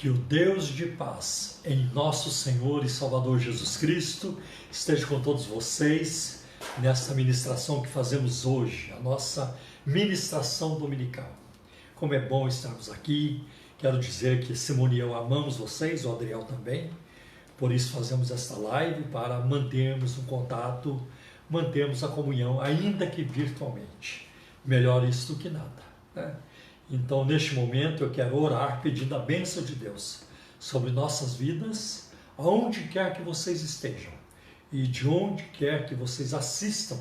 Que o Deus de paz, em nosso Senhor e Salvador Jesus Cristo, esteja com todos vocês nesta ministração que fazemos hoje, a nossa ministração dominical. Como é bom estarmos aqui, quero dizer que Simone e eu amamos vocês, o Adriel também, por isso fazemos esta live para mantermos um contato, mantermos a comunhão, ainda que virtualmente. Melhor isso do que nada, né? Então, neste momento, eu quero orar pedindo a bênção de Deus sobre nossas vidas, aonde quer que vocês estejam e de onde quer que vocês assistam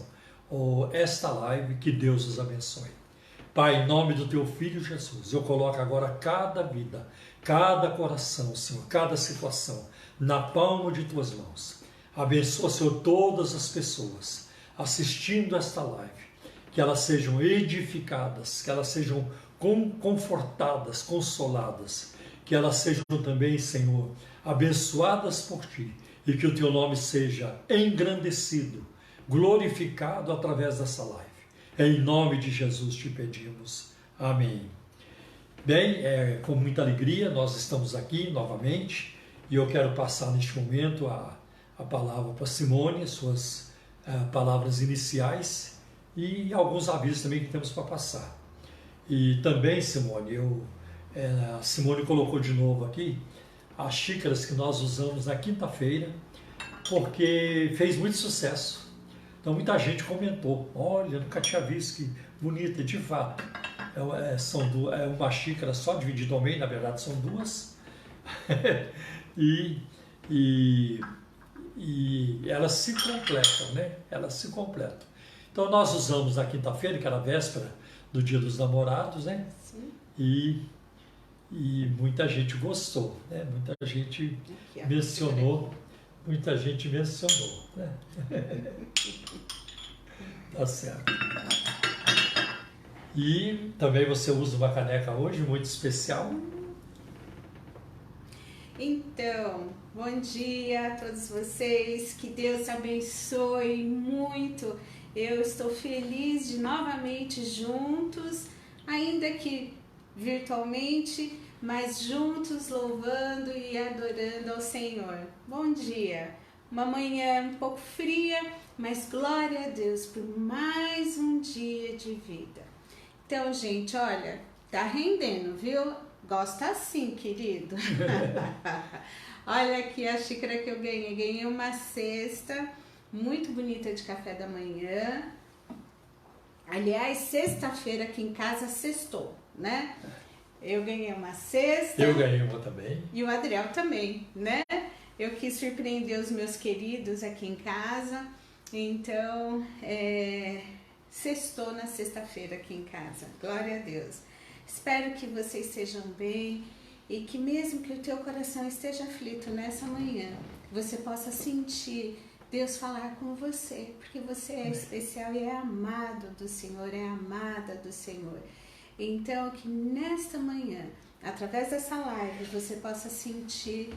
esta live, que Deus os abençoe. Pai, em nome do Teu Filho Jesus, eu coloco agora cada vida, cada coração, Senhor, cada situação na palma de Tuas mãos. Abençoa, Senhor, todas as pessoas assistindo esta live, que elas sejam edificadas, que elas sejam confortadas, consoladas, que elas sejam também, Senhor, abençoadas por Ti, e que o Teu nome seja engrandecido, glorificado através dessa live. Em nome de Jesus te pedimos. Amém. Bem, com muita alegria nós estamos aqui novamente, e eu quero passar neste momento a palavra para Simone, suas palavras iniciais e alguns avisos também que temos para passar. E também, Simone, a Simone colocou de novo aqui as xícaras que nós usamos na quinta-feira, porque fez muito sucesso. Então muita gente comentou, olha, nunca tinha visto, que bonita, de fato. É uma xícara só dividida ao meio, na verdade são duas. e elas se completam, né? Elas se completam. Então nós usamos na quinta-feira, que era a véspera do Dia dos Namorados, né? Sim. E muita gente gostou, né? Muita gente mencionou, né? Tá certo. E também você usa uma caneca hoje muito especial. Então, bom dia a todos vocês, que Deus abençoe muito. Eu estou feliz de novamente juntos, ainda que virtualmente, mas juntos louvando e adorando ao Senhor. Bom dia! Uma manhã um pouco fria, mas glória a Deus por mais um dia de vida. Então, gente, olha, tá rendendo, viu? Gosta assim, querido. Olha aqui a xícara que eu ganhei. Ganhei uma cesta muito bonita de café da manhã. Aliás, sexta-feira aqui em casa sextou, né? Eu ganhei uma cesta. Eu ganhei uma também. E o Adriel também, né? Eu quis surpreender os meus queridos aqui em casa. Então, sextou na sexta-feira aqui em casa. Glória a Deus. Espero que vocês estejam bem e que mesmo que o teu coração esteja aflito nessa manhã, você possa sentir Deus falar com você, porque você é especial e é amado do Senhor, é amada do Senhor. Então, que nesta manhã, através dessa live, você possa sentir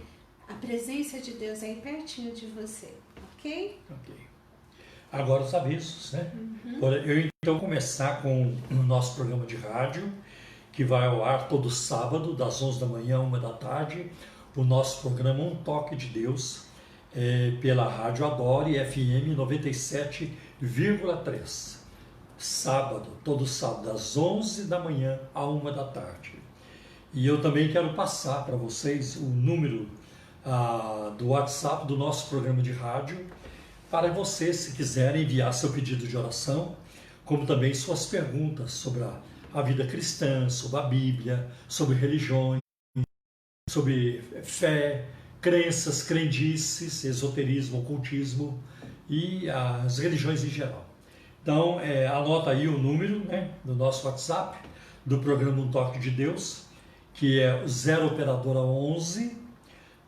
a presença de Deus aí pertinho de você, ok? Ok. Agora os avisos, né? Eu então começar com o nosso programa de rádio, que vai ao ar todo sábado, das 11 da manhã, 1 da tarde, o nosso programa Um Toque de Deus, pela Rádio Adore FM 97,3. Sábado, todo sábado, das 11 da manhã à 1 da tarde. E eu também quero passar para vocês o número do WhatsApp do nosso programa de rádio, para vocês, se quiserem, enviar seu pedido de oração, como também suas perguntas sobre a vida cristã, sobre a Bíblia, sobre religiões, sobre fé, crenças, crendices, esoterismo, ocultismo e as religiões em geral. Então, anota aí o número, né, do nosso WhatsApp, do programa Um Toque de Deus, que é o 0 operadora 11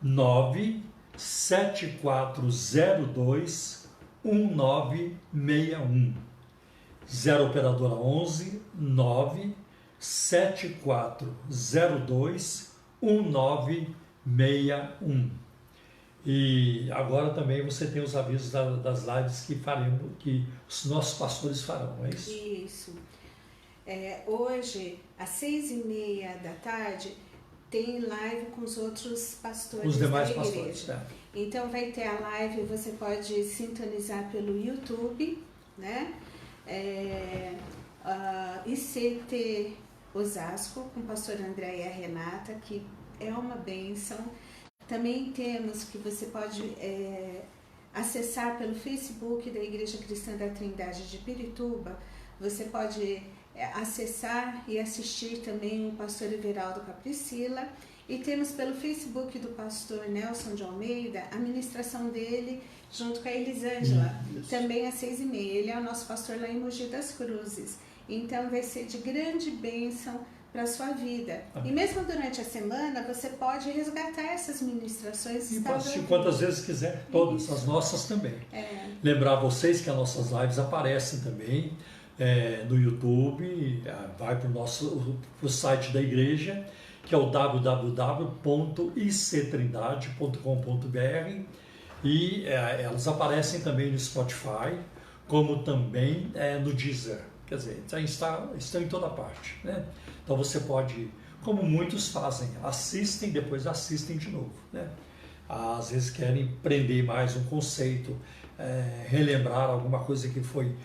97402 1961. 0 operadora 11 97402 1961. E agora também você tem os avisos das lives que os nossos pastores farão, não é isso? Isso. Hoje, às 6h30 da tarde, tem live com os outros pastores os demais da pastores. igreja. Então vai ter a live, você pode sintonizar pelo YouTube, né? ICT Osasco, com o pastor André e a Renata, que é uma bênção. Também temos que você pode acessar pelo Facebook da Igreja Cristã da Trindade de Pirituba. Você pode acessar e assistir também o pastor Everaldo com a Priscila. E temos pelo Facebook do pastor Nelson de Almeida a ministração dele junto com a Elisângela, também às 6h30. Ele é o nosso pastor lá em Mogi das Cruzes. Então vai ser de grande bênção para a sua vida. E mesmo durante a semana, você pode resgatar essas ministrações. E pode assistir quantas vezes quiser, todas, as nossas também. Lembrar vocês que as nossas lives aparecem também no YouTube, vai para o site da igreja, que é o www.ictrindade.com.br, e elas aparecem também no Spotify, como também no Deezer. Quer dizer, estão em toda parte, né? Então você pode, como muitos fazem, assistem, depois assistem de novo, né? Às vezes querem prender mais um conceito, relembrar alguma coisa que foi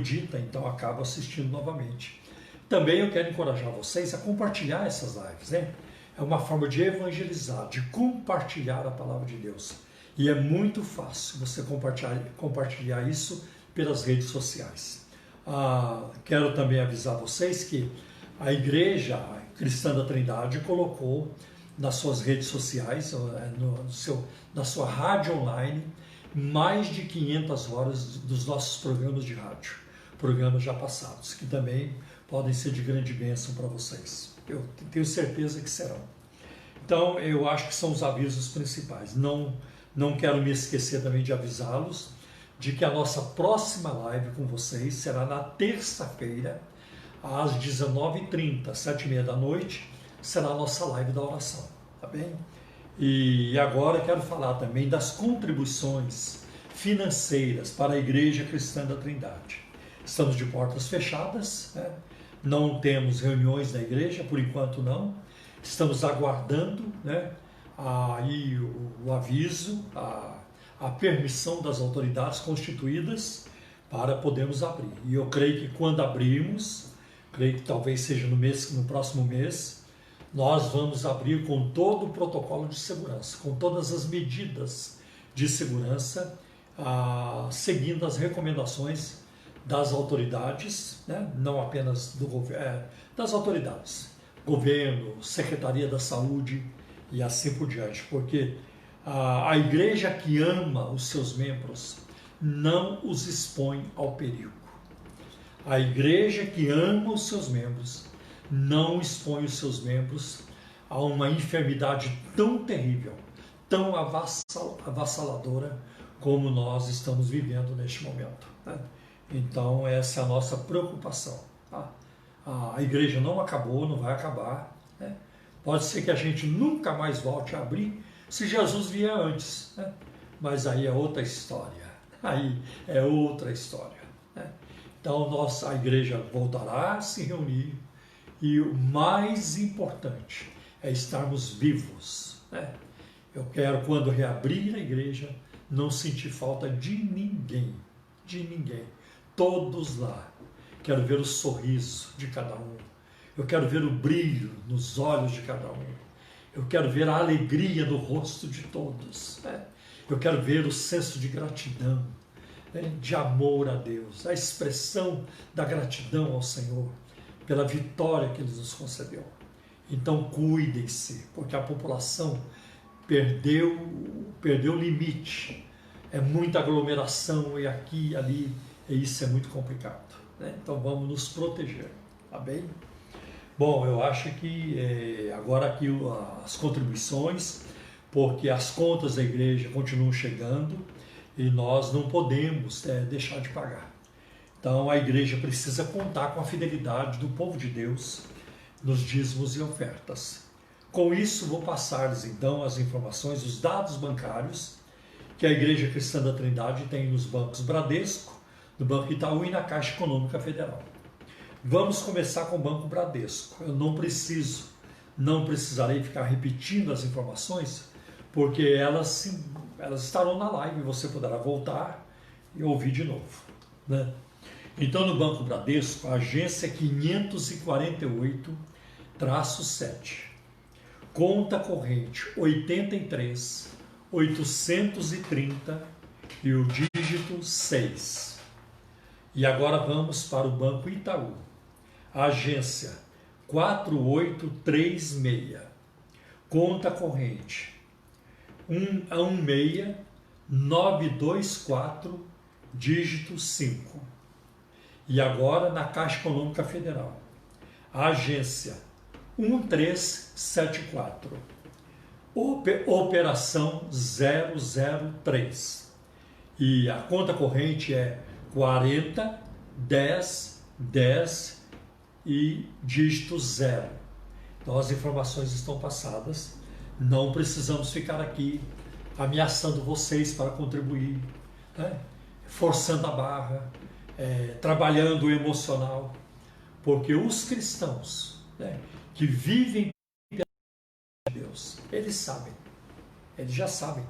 dita, então acabam assistindo novamente. Também eu quero encorajar vocês a compartilhar essas lives, né? É uma forma de evangelizar, de compartilhar a palavra de Deus. E é muito fácil você compartilhar isso pelas redes sociais. Quero também avisar vocês que a Igreja Cristã da Trindade colocou nas suas redes sociais, na sua rádio online, mais de 500 horas dos nossos programas de rádio, programas já passados, que também podem ser de grande bênção para vocês. Eu tenho certeza que serão. Então, eu acho que são os avisos principais. Não quero me esquecer também de avisá-los de que a nossa próxima live com vocês será na terça-feira, às 19h30, 7h30 da noite, será a nossa live da oração, tá bem? E agora eu quero falar também das contribuições financeiras para a Igreja Cristã da Trindade. Estamos de portas fechadas, né? Não temos reuniões da igreja, por enquanto não. Estamos aguardando, né, aí o aviso, a permissão das autoridades constituídas para podermos abrir. E eu creio que quando abrirmos, creio que talvez seja no próximo mês, nós vamos abrir com todo o protocolo de segurança, com todas as medidas de segurança, seguindo as recomendações das autoridades, né? Não apenas do governo, das autoridades, governo, Secretaria da Saúde e assim por diante, porque a igreja que ama os seus membros não os expõe ao perigo. A igreja que ama os seus membros não expõe os seus membros a uma enfermidade tão terrível, tão avassaladora como nós estamos vivendo neste momento, né? Então essa é a nossa preocupação, tá? A igreja não acabou, não vai acabar, né? Pode ser que a gente nunca mais volte a abrir se Jesus vier antes, né? Mas aí é outra história, né? Então a igreja voltará a se reunir e o mais importante é estarmos vivos, né? Eu quero, quando reabrir a igreja, não sentir falta de ninguém, todos lá. Quero ver o sorriso de cada um, eu quero ver o brilho nos olhos de cada um, eu quero ver a alegria no rosto de todos, né? Eu quero ver o senso de gratidão, né? De amor a Deus, a expressão da gratidão ao Senhor pela vitória que Ele nos concedeu. Então cuidem-se, porque a população perdeu o limite, é muita aglomeração e aqui e ali, e isso é muito complicado, né? Então vamos nos proteger, tá bem? Bom, eu acho que agora aqui as contribuições, porque as contas da igreja continuam chegando e nós não podemos deixar de pagar. Então a igreja precisa contar com a fidelidade do povo de Deus nos dízimos e ofertas. Com isso, vou passar-lhes então as informações, os dados bancários que a Igreja Cristã da Trindade tem nos bancos Bradesco, no Banco Itaú e na Caixa Econômica Federal. Vamos começar com o Banco Bradesco. Eu não preciso não precisarei ficar repetindo as informações, porque elas estarão na live e você poderá voltar e ouvir de novo, né? Então, no Banco Bradesco, a agência 548-7, conta corrente 83-830 e o dígito 6. E agora vamos para o Banco Itaú, a agência 4836, conta corrente 16924, dígito 5. E agora na Caixa Econômica Federal, a agência 1374, operação 003. E a conta corrente é 40 10 10 e dígito 0. Então as informações estão passadas, não precisamos ficar aqui ameaçando vocês para contribuir, né? Forçando a barra, trabalhando o emocional, porque os cristãos, né, que vivem de Deus, eles já sabem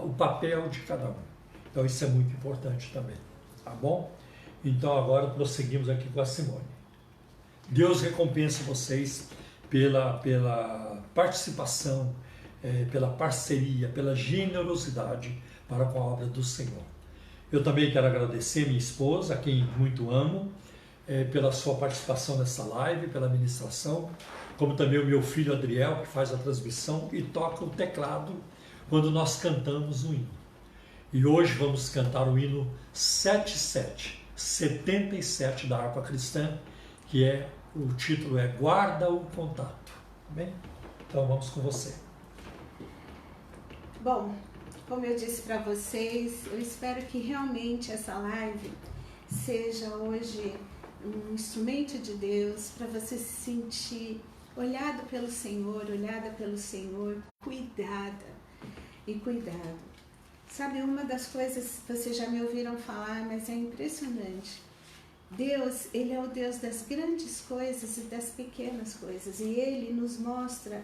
o papel de cada um. Então isso é muito importante também, tá bom? Então agora prosseguimos aqui com a Simone. Deus recompensa vocês pela participação, pela parceria, pela generosidade para com a obra do Senhor. Eu também quero agradecer minha esposa, a quem muito amo, pela sua participação nessa live, pela ministração, como também o meu filho Adriel, que faz a transmissão e toca o teclado quando nós cantamos o hino. E hoje vamos cantar o hino 77 da harpa cristã, que o título é Guarda o Contato. Amém? Então vamos com você. Bom, como eu disse para vocês, eu espero que realmente essa live seja hoje um instrumento de Deus para você se sentir olhada pelo Senhor, cuidada e cuidado. Sabe, uma das coisas, vocês já me ouviram falar, mas é impressionante. Deus, Ele é o Deus das grandes coisas e das pequenas coisas. E Ele nos mostra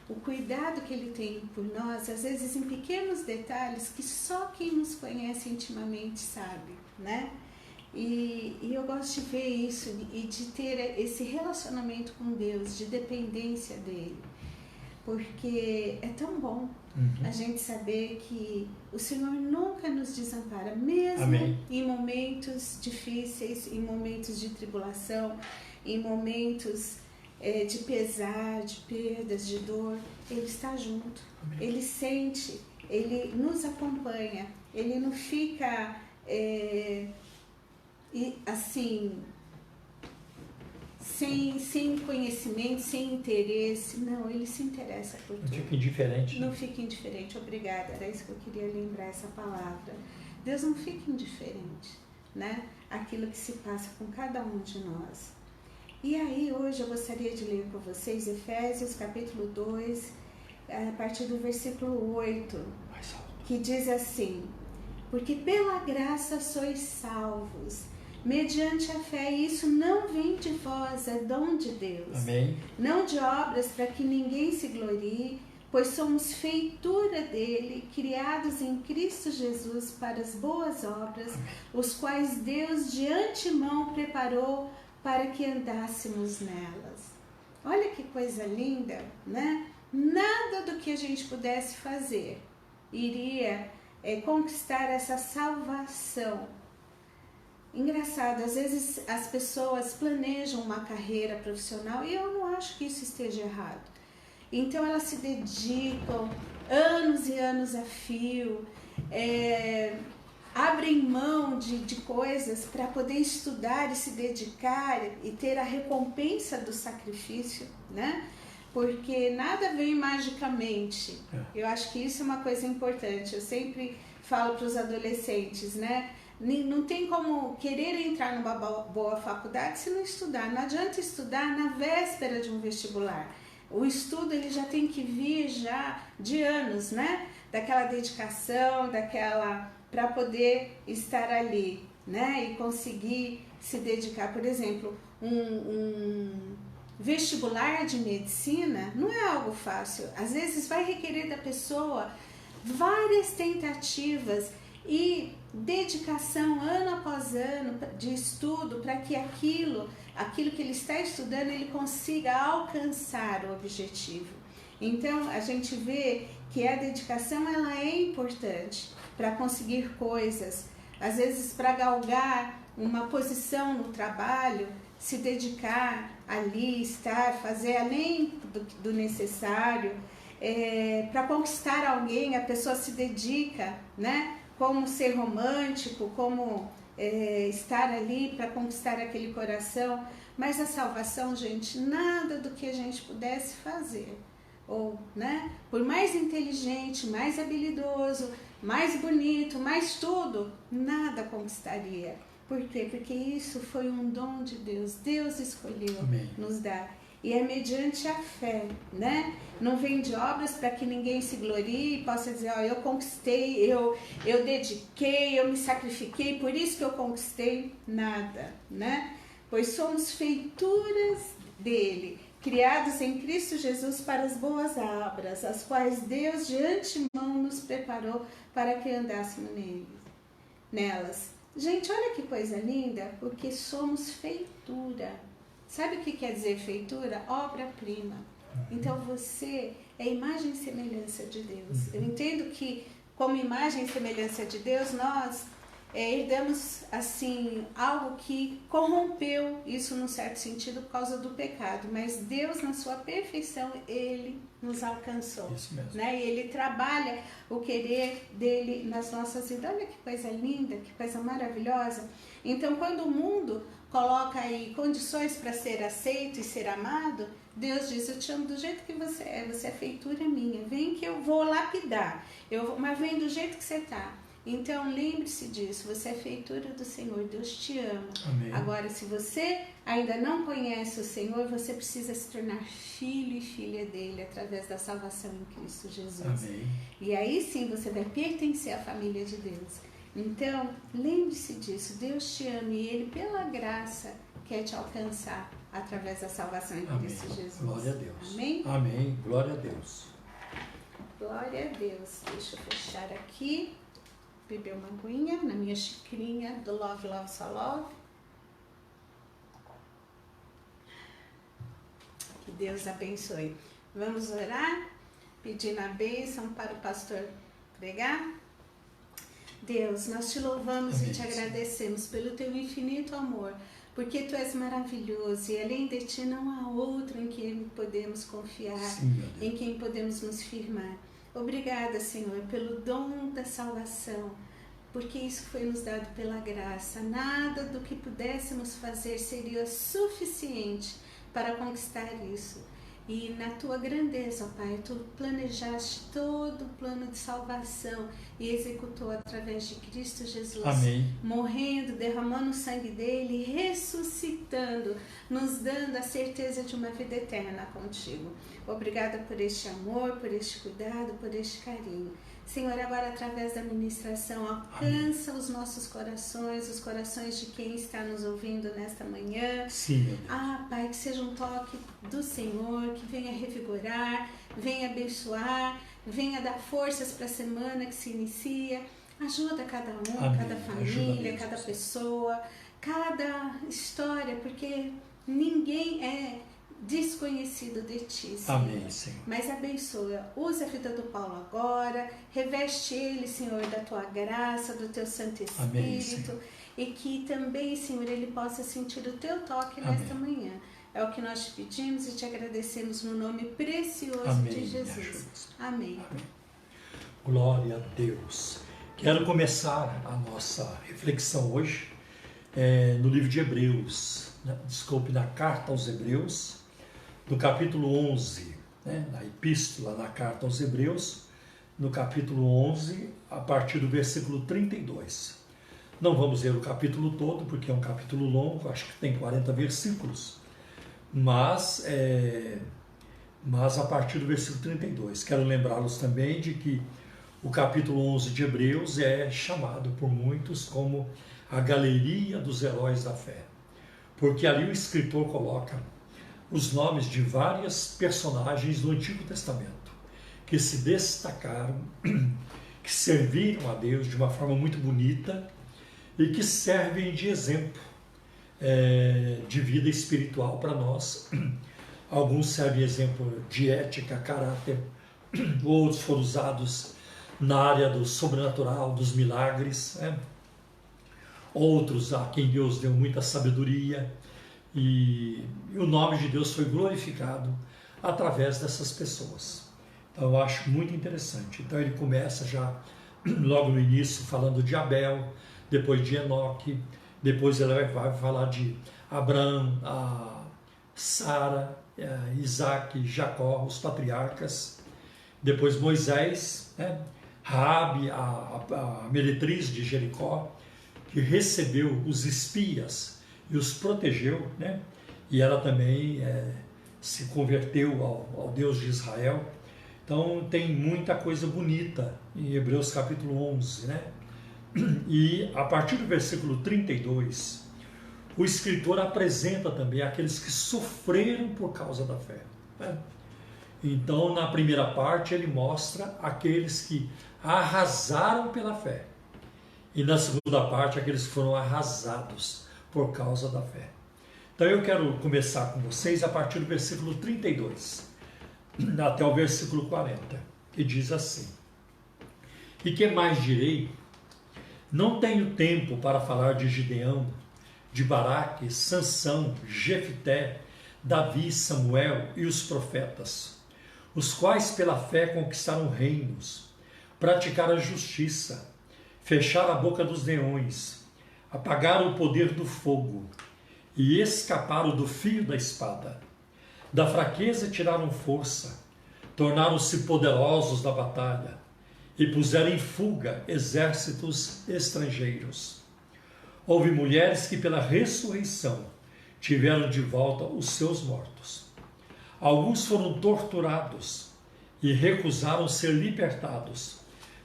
o cuidado que Ele tem por nós, às vezes em pequenos detalhes que só quem nos conhece intimamente sabe, né? E eu gosto de ver isso e de ter esse relacionamento com Deus, de dependência dEle. Porque é tão bom a gente saber que o Senhor nunca nos desampara, mesmo Amém. Em momentos difíceis, em momentos de tribulação, em momentos de pesar, de perdas, de dor. Ele está junto, Amém. Ele sente, Ele nos acompanha, Ele não fica assim, sem conhecimento, sem interesse. Não, Ele se interessa por tudo. Não fica indiferente. Não fica indiferente, obrigada, era isso que eu queria lembrar, essa palavra. Deus não fica indiferente, né? Aquilo que se passa com cada um de nós. E aí, hoje eu gostaria de ler com vocês Efésios capítulo 2, a partir do versículo 8, que diz assim: porque pela graça sois salvos, mediante a fé, e isso não vem de vós, é dom de Deus. Amém. Não de obras, para que ninguém se glorie, pois somos feitura dele, criados em Cristo Jesus para as boas obras, Amém. Os quais Deus de antemão preparou para que andássemos nelas. Olha que coisa linda, né? Nada do que a gente pudesse fazer iria conquistar essa salvação. Engraçado, às vezes as pessoas planejam uma carreira profissional e eu não acho que isso esteja errado. Então elas se dedicam anos e anos a fio, abrem mão de coisas para poder estudar e se dedicar e ter a recompensa do sacrifício, né? Porque nada vem magicamente. Eu acho que isso é uma coisa importante. Eu sempre falo para os adolescentes, né? Não tem como querer entrar numa boa faculdade se não estudar. Não adianta estudar na véspera de um vestibular. O estudo ele já tem que vir já de anos, né? Daquela dedicação, para poder estar ali, né? E conseguir se dedicar. Por exemplo, vestibular de medicina não é algo fácil. Às vezes vai requerer da pessoa várias tentativas e dedicação ano após ano de estudo para que aquilo que ele está estudando, ele consiga alcançar o objetivo. Então, a gente vê que a dedicação ela é importante para conseguir coisas. Às vezes, para galgar uma posição no trabalho, se dedicar ali, estar, fazer além do necessário. Para conquistar alguém, a pessoa se dedica, né? Como ser romântico, como estar ali para conquistar aquele coração. Mas a salvação, gente, nada do que a gente pudesse fazer. Ou, né? Por mais inteligente, mais habilidoso, mais bonito, mais tudo, nada conquistaria. Por quê? Porque isso foi um dom de Deus. Deus escolheu nos dar. E é mediante a fé, né? Não vem de obras para que ninguém se glorie e possa dizer, ó, eu conquistei, eu dediquei, eu me sacrifiquei, por isso que eu conquistei. Nada, né? Pois somos feituras dele, criados em Cristo Jesus para as boas obras, as quais Deus de antemão nos preparou para que andássemos nelas. Gente, olha que coisa linda, porque somos feitura. Sabe o que quer dizer feitura? Obra-prima. Então você é imagem e semelhança de Deus. Eu entendo que como imagem e semelhança de Deus, nós herdamos assim algo que corrompeu isso num certo sentido por causa do pecado, mas Deus na sua perfeição ele nos alcançou, isso mesmo, né? E ele trabalha o querer dele nas nossas vidas. Olha que coisa linda, que coisa maravilhosa. Então quando o mundo coloca aí condições para ser aceito e ser amado, Deus diz, eu te amo do jeito que você é feitura minha, vem que eu vou lapidar, mas vem do jeito que você está. Então, lembre-se disso, você é feitura do Senhor, Deus te ama. Amém. Agora, se você ainda não conhece o Senhor, você precisa se tornar filho e filha dele através da salvação em Cristo Jesus. Amém. E aí sim você vai pertencer à família de Deus. Então, lembre-se disso, Deus te ama e Ele, pela graça, quer te alcançar através da salvação em Cristo Jesus. Glória a Deus. Amém? Amém. Glória a Deus. Glória a Deus. Deixa eu fechar aqui. Beber uma aguinha na minha xicrinha do Love, Love, Só Love. Que Deus abençoe. Vamos orar, pedindo a bênção para o pastor pregar. Deus, nós te louvamos Amém. E te agradecemos pelo teu infinito amor, porque tu és maravilhoso e além de ti não há outro em quem podemos confiar, Sim, em quem podemos nos firmar. Obrigada, Senhor, pelo dom da salvação, porque isso foi nos dado pela graça. Nada do que pudéssemos fazer seria suficiente para conquistar isso. E na tua grandeza, ó Pai, tu planejaste todo o plano de salvação e executou através de Cristo Jesus. Amém. Morrendo, derramando o sangue dele, ressuscitando, nos dando a certeza de uma vida eterna contigo. Obrigada por este amor, por este cuidado, por este carinho. Senhor, agora através da ministração, alcança os nossos corações, os corações de quem está nos ouvindo nesta manhã. Sim, meu Deus. Pai, que seja um toque do Senhor, que venha revigorar, venha abençoar, venha dar forças para a semana que se inicia. Ajuda cada um, Amém. cada família, cada pessoa, cada história, porque ninguém é desconhecido de ti, Senhor. Amém, Senhor. Mas abençoa, usa a vida do Paulo agora, reveste ele, Senhor, da tua graça, do teu Santo Espírito. Amém, Senhor. E que também, Senhor, ele possa sentir o teu toque nesta manhã. É o que nós te pedimos e te agradecemos no nome precioso Amém. de Jesus. Amém. Amém. Glória a Deus. Quero começar a nossa reflexão hoje no livro de Hebreus, na carta aos Hebreus, no capítulo 11, na epístola, na carta aos Hebreus, no capítulo 11, a partir do versículo 32. Não vamos ler o capítulo todo, porque é um capítulo longo, acho que tem 40 versículos, mas a partir do versículo 32. Quero lembrá-los também de que o capítulo 11 de Hebreus é chamado por muitos como a galeria dos heróis da fé, porque ali o escritor coloca os nomes de várias personagens do Antigo Testamento que se destacaram, que serviram a Deus de uma forma muito bonita e que servem de exemplo de vida espiritual para nós. Alguns servem exemplo de ética, caráter, outros foram usados na área do sobrenatural, dos milagres, outros a quem Deus deu muita sabedoria, e o nome de Deus foi glorificado através dessas pessoas. Então eu acho muito interessante. Então ele começa já logo no início falando de Abel, depois de Enoque, depois ele vai falar de Abraão, Sara, Isaac, Jacó, os patriarcas, depois Moisés, Raabe, a meretriz de Jericó, que recebeu os espias e os protegeu, e ela também se converteu ao Deus de Israel. Então tem muita coisa bonita em Hebreus capítulo 11, E a partir do versículo 32, o escritor apresenta também aqueles que sofreram por causa da fé. Então, na primeira parte, ele mostra aqueles que arrasaram pela fé. E na segunda parte, aqueles que foram arrasados por causa da fé. Então, eu quero começar com vocês a partir do versículo 32, até o versículo 40, que diz assim: E que mais direi? Não tenho tempo para falar de Gideão, de Baraque, Sansão, Jefté, Davi, Samuel e os profetas, os quais pela fé conquistaram reinos, praticaram a justiça, fecharam a boca dos leões, apagaram o poder do fogo e escaparam do fio da espada. Da fraqueza tiraram força, tornaram-se poderosos na batalha e puseram em fuga exércitos estrangeiros. Houve mulheres que pela ressurreição tiveram de volta os seus mortos. Alguns foram torturados e recusaram ser libertados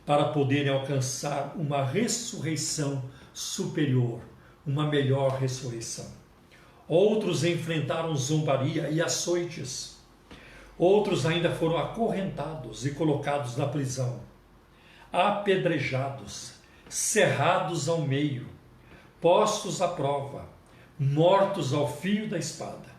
para poderem alcançar uma ressurreição superior, uma melhor ressurreição. Outros enfrentaram zombaria e açoites. Outros ainda foram acorrentados e colocados na prisão, apedrejados, cerrados ao meio, postos à prova, mortos ao fio da espada.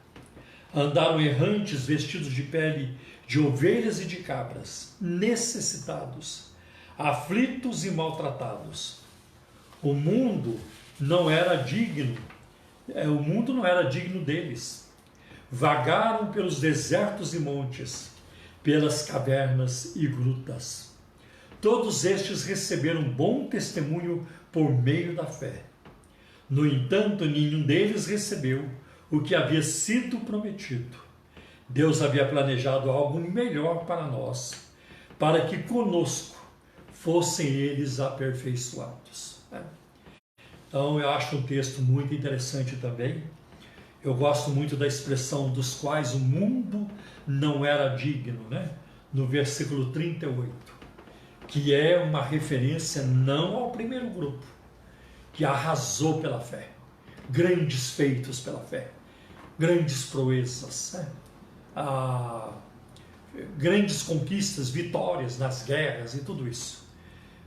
Andaram errantes vestidos de pele de ovelhas e de cabras, necessitados, aflitos e maltratados. O mundo não era digno deles. Vagaram pelos desertos e montes, pelas cavernas e grutas. Todos estes receberam bom testemunho por meio da fé. No entanto, nenhum deles recebeu o que havia sido prometido. Deus havia planejado algo melhor para nós, para que conosco fossem eles aperfeiçoados. Então, eu acho um texto muito interessante também. Eu gosto muito da expressão dos quais o mundo não era digno, no versículo 38, que é uma referência não ao primeiro grupo, que arrasou pela fé, grandes feitos pela fé, grandes proezas, grandes conquistas, vitórias nas guerras e tudo isso,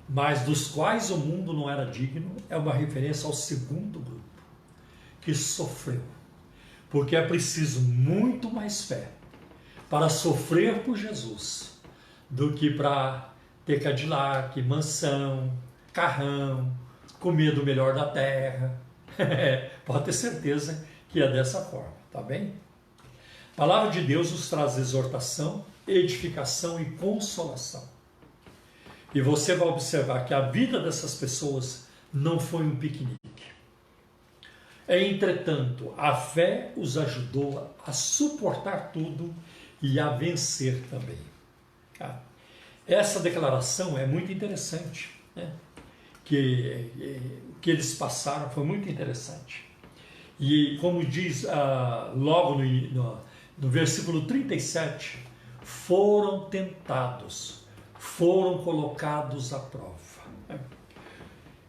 mas dos quais o mundo não era digno, é uma referência ao segundo grupo, que sofreu, porque é preciso muito mais fé para sofrer por Jesus do que para ter Cadillac, mansão, carrão, comer do melhor da terra. Pode ter certeza que é dessa forma, tá bem? A palavra de Deus nos traz exortação, edificação e consolação. E você vai observar que a vida dessas pessoas não foi um piquenique. Entretanto, a fé os ajudou a suportar tudo e a vencer também. Essa declaração é muito interessante, que eles passaram foi muito interessante. E como diz logo no versículo 37, foram tentados, foram colocados à prova.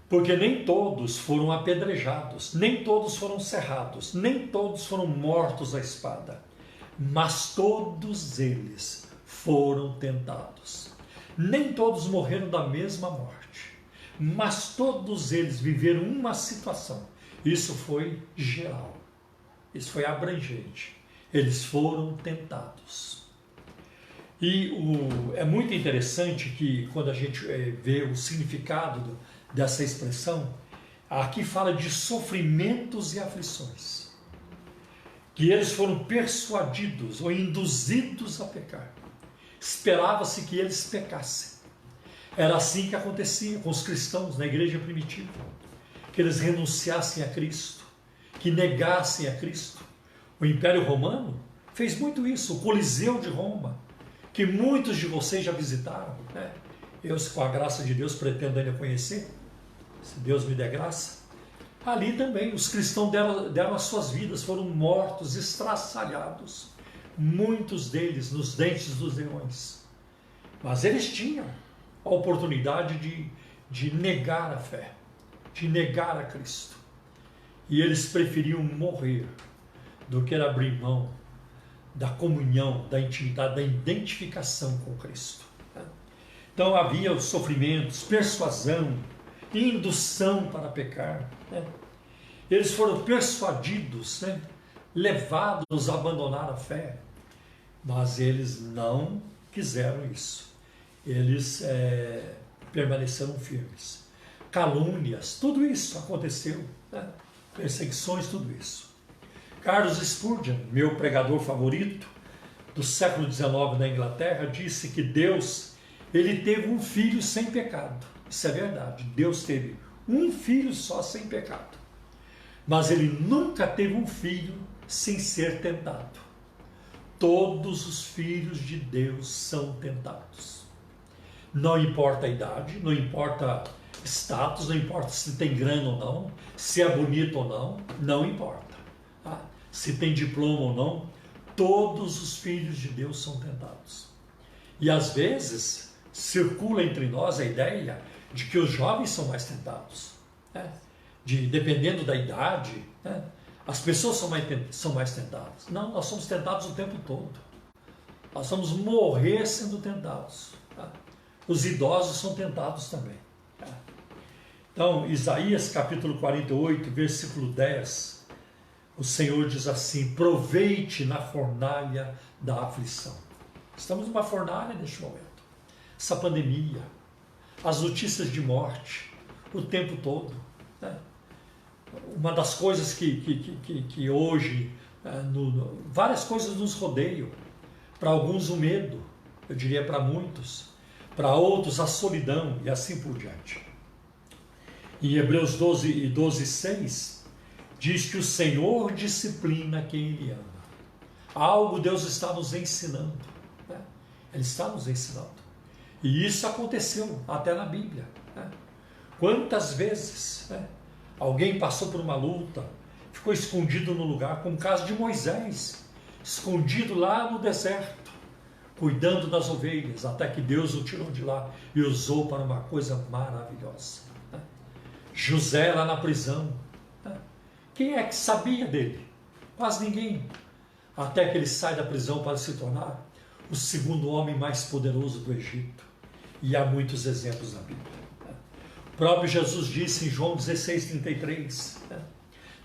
Porque nem todos foram apedrejados, nem todos foram cerrados, nem todos foram mortos à espada. mas todos eles foram tentados. Nem todos morreram da mesma morte, mas todos eles viveram uma situação. Isso foi geral, isso foi abrangente. Eles foram tentados. E é muito interessante que quando a gente vê o significado dessa expressão, aqui fala de sofrimentos e aflições, que eles foram persuadidos ou induzidos a pecar. Esperava-se que eles pecassem. Era assim que acontecia com os cristãos na igreja primitiva, que eles renunciassem a Cristo, que negassem a Cristo. O Império Romano fez muito isso, o Coliseu de Roma, que muitos de vocês já visitaram, né? Eu, com a graça de Deus, pretendo ainda conhecer, se Deus me der graça. Ali também os cristãos deram as suas vidas, foram mortos, estraçalhados, muitos deles nos dentes dos leões. Mas eles tinham a oportunidade de negar a fé, de negar a Cristo. E eles preferiam morrer do que abrir mão da comunhão, da intimidade, da identificação com Cristo. Então havia os sofrimentos, persuasão, indução para pecar. Eles foram persuadidos, levados a abandonar a fé, mas eles não quiseram isso. Eles permaneceram firmes. Calúnias, tudo isso aconteceu, perseguições, tudo isso. Carlos Spurgeon, meu pregador favorito do século XIX na Inglaterra, disse que Deus, ele teve um filho sem pecado. Isso é verdade, Deus teve um filho só sem pecado. Mas ele nunca teve um filho sem ser tentado. Todos os filhos de Deus são tentados. Não importa a idade, não importa status, não importa se tem grana ou não, se é bonito ou não, não importa. Se tem diploma ou não, todos os filhos de Deus são tentados. E às vezes circula entre nós a ideia de que os jovens são mais tentados. Dependendo da idade, as pessoas são mais tentadas. Não, nós somos tentados o tempo todo. Nós vamos morrer sendo tentados. Os idosos são tentados também. Então, Isaías capítulo 48, versículo 10, o Senhor diz assim: proveite na fornalha da aflição. Estamos numa fornalha neste momento. Essa pandemia, as notícias de morte, o tempo todo. Uma das coisas que hoje, várias coisas nos rodeiam. Para alguns o medo, eu diria para muitos. Para outros a solidão e assim por diante. Em Hebreus 12:6, diz que o Senhor disciplina quem Ele ama. Algo Deus está nos ensinando. Ele está nos ensinando. E isso aconteceu até na Bíblia. Quantas vezes alguém passou por uma luta, ficou escondido no lugar, como o caso de Moisés, escondido lá no deserto, cuidando das ovelhas, até que Deus o tirou de lá e usou para uma coisa maravilhosa. José lá na prisão, quem é que sabia dele? Quase ninguém. Até que ele sai da prisão para se tornar o segundo homem mais poderoso do Egito. E há muitos exemplos na Bíblia. O próprio Jesus disse em João 16:33,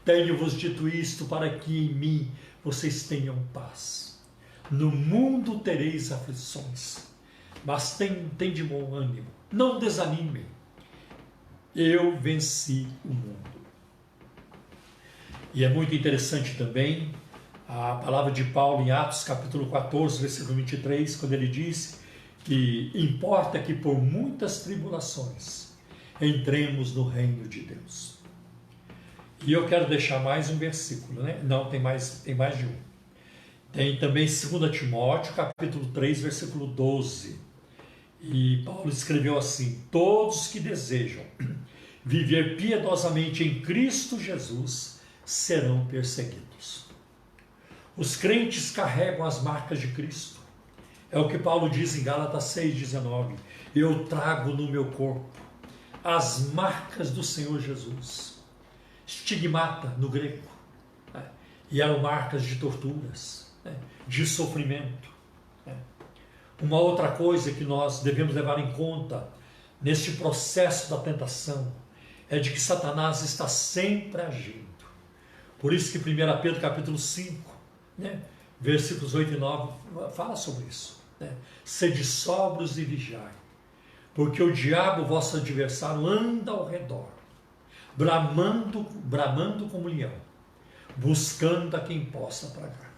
tenho-vos dito isto para que em mim vocês tenham paz. No mundo tereis aflições, mas tem de bom ânimo. Não desanimem. Eu venci o mundo. E é muito interessante também a palavra de Paulo em Atos capítulo 14, versículo 23, quando ele diz que importa que por muitas tribulações entremos no reino de Deus. E eu quero deixar mais um versículo, Não, tem mais de um. Tem também 2 Timóteo, capítulo 3, versículo 12. E Paulo escreveu assim: todos que desejam viver piedosamente em Cristo Jesus serão perseguidos. Os crentes carregam as marcas de Cristo. É o que Paulo diz em Gálatas 6,19. Eu trago no meu corpo as marcas do Senhor Jesus. Estigmata no grego. E eram marcas de torturas, né, de sofrimento. Né. Uma outra coisa que nós devemos levar em conta neste processo da tentação é de que Satanás está sempre agindo. Por isso que 1 Pedro capítulo 5, né, versículos 8 e 9, fala sobre isso. Né? Sede sóbrios e vigiai, porque o diabo, vosso adversário, anda ao redor, bramando como leão, buscando a quem possa tragar,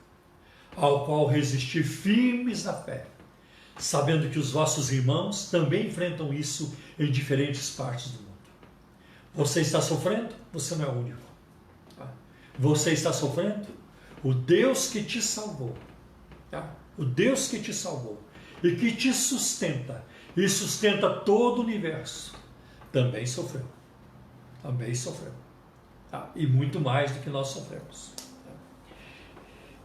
ao qual resistir firmes na fé, sabendo que os vossos irmãos também enfrentam isso em diferentes partes do mundo. Você está sofrendo? Você não é o único. Você está sofrendo? O Deus que te salvou, o Deus que te salvou e que te sustenta e sustenta todo o universo, também sofreu. Também sofreu. E muito mais do que nós sofremos.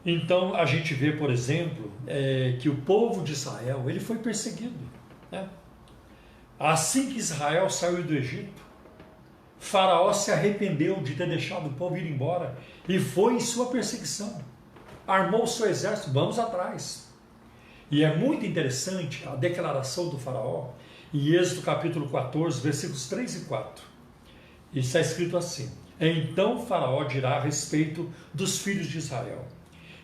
Então a gente vê, por exemplo, que o povo de Israel ele foi perseguido. Né? Assim que Israel saiu do Egito, Faraó se arrependeu de ter deixado o povo ir embora e foi em sua perseguição. Armou o seu exército, vamos atrás. E é muito interessante a declaração do Faraó em Êxodo capítulo 14, versículos 3 e 4. E está escrito assim: então Faraó dirá a respeito dos filhos de Israel: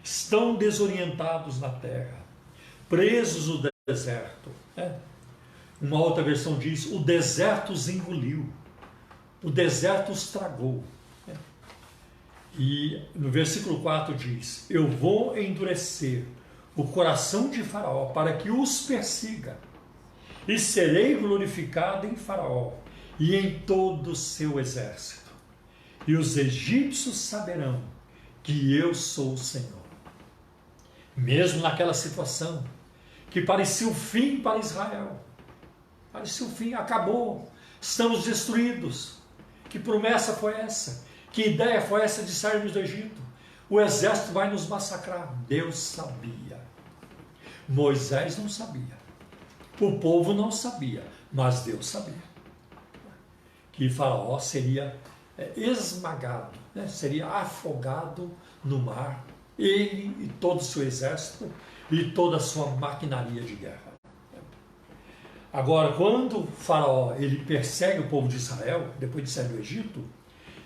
estão desorientados na terra, presos no deserto. Uma outra versão diz: o deserto os engoliu. O deserto os tragou. E no versículo 4 diz: eu vou endurecer o coração de Faraó para que os persiga, e serei glorificado em Faraó e em todo o seu exército. E os egípcios saberão que eu sou o Senhor. Mesmo naquela situação que parecia o fim para Israel, parecia o fim, acabou, estamos destruídos. Que promessa foi essa? Que ideia foi essa de sairmos do Egito? O exército vai nos massacrar. Deus sabia. Moisés não sabia. O povo não sabia, mas Deus sabia. Que Faraó seria esmagado, né? Seria afogado no mar, ele e todo o seu exército e toda a sua maquinaria de guerra. Agora, quando Faraó ele persegue o povo de Israel, depois de sair do Egito,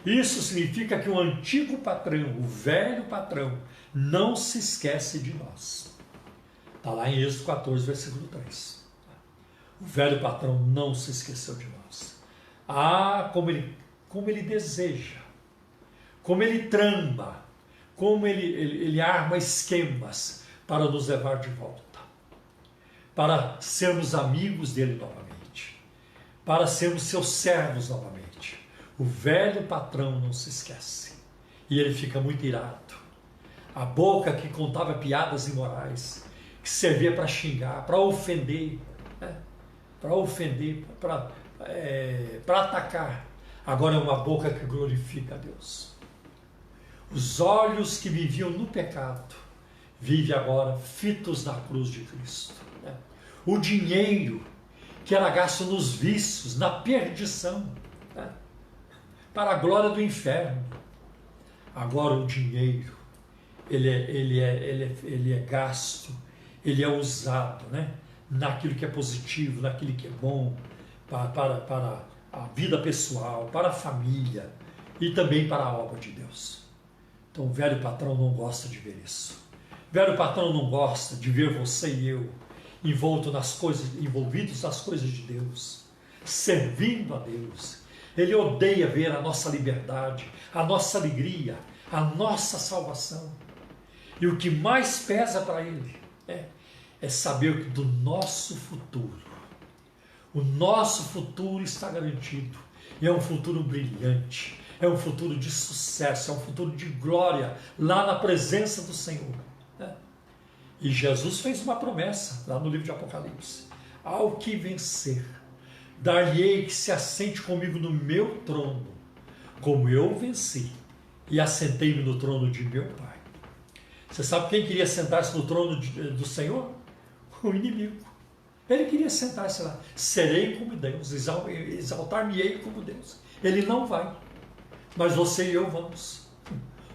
isso significa que o antigo patrão, o velho patrão, não se esquece de nós. Está lá em Êxodo 14, versículo 3. O velho patrão não se esqueceu de nós. Como ele deseja, como ele trama, como ele arma esquemas para nos levar de volta, para sermos amigos dele novamente, para sermos seus servos novamente. O velho patrão não se esquece. E ele fica muito irado. A boca que contava piadas imorais, que servia para xingar, para ofender, né? Para atacar. Agora é uma boca que glorifica a Deus. Os olhos que viviam no pecado, vivem agora fitos na cruz de Cristo. O dinheiro que era gasto nos vícios, na perdição, né? Para a glória do inferno. Agora o dinheiro, ele é gasto, ele é usado, né? Naquilo que é positivo, naquilo que é bom, para a vida pessoal, para a família e também para a obra de Deus. Então o velho patrão não gosta de ver isso. O velho patrão não gosta de ver você e eu envolvidos nas coisas de Deus, servindo a Deus. Ele odeia ver a nossa liberdade, a nossa alegria, a nossa salvação. E o que mais pesa para ele é saber que do nosso futuro, o nosso futuro está garantido. E é um futuro brilhante, é um futuro de sucesso, é um futuro de glória, lá na presença do Senhor. E Jesus fez uma promessa, lá no livro de Apocalipse: ao que vencer, dar-lhe-ei que se assente comigo no meu trono, como eu venci e assentei-me no trono de meu Pai. Você sabe quem queria sentar-se no trono do Senhor? O inimigo. Ele queria sentar-se lá. Serei como Deus, exaltar-me-ei como Deus. Ele não vai, mas você e eu vamos.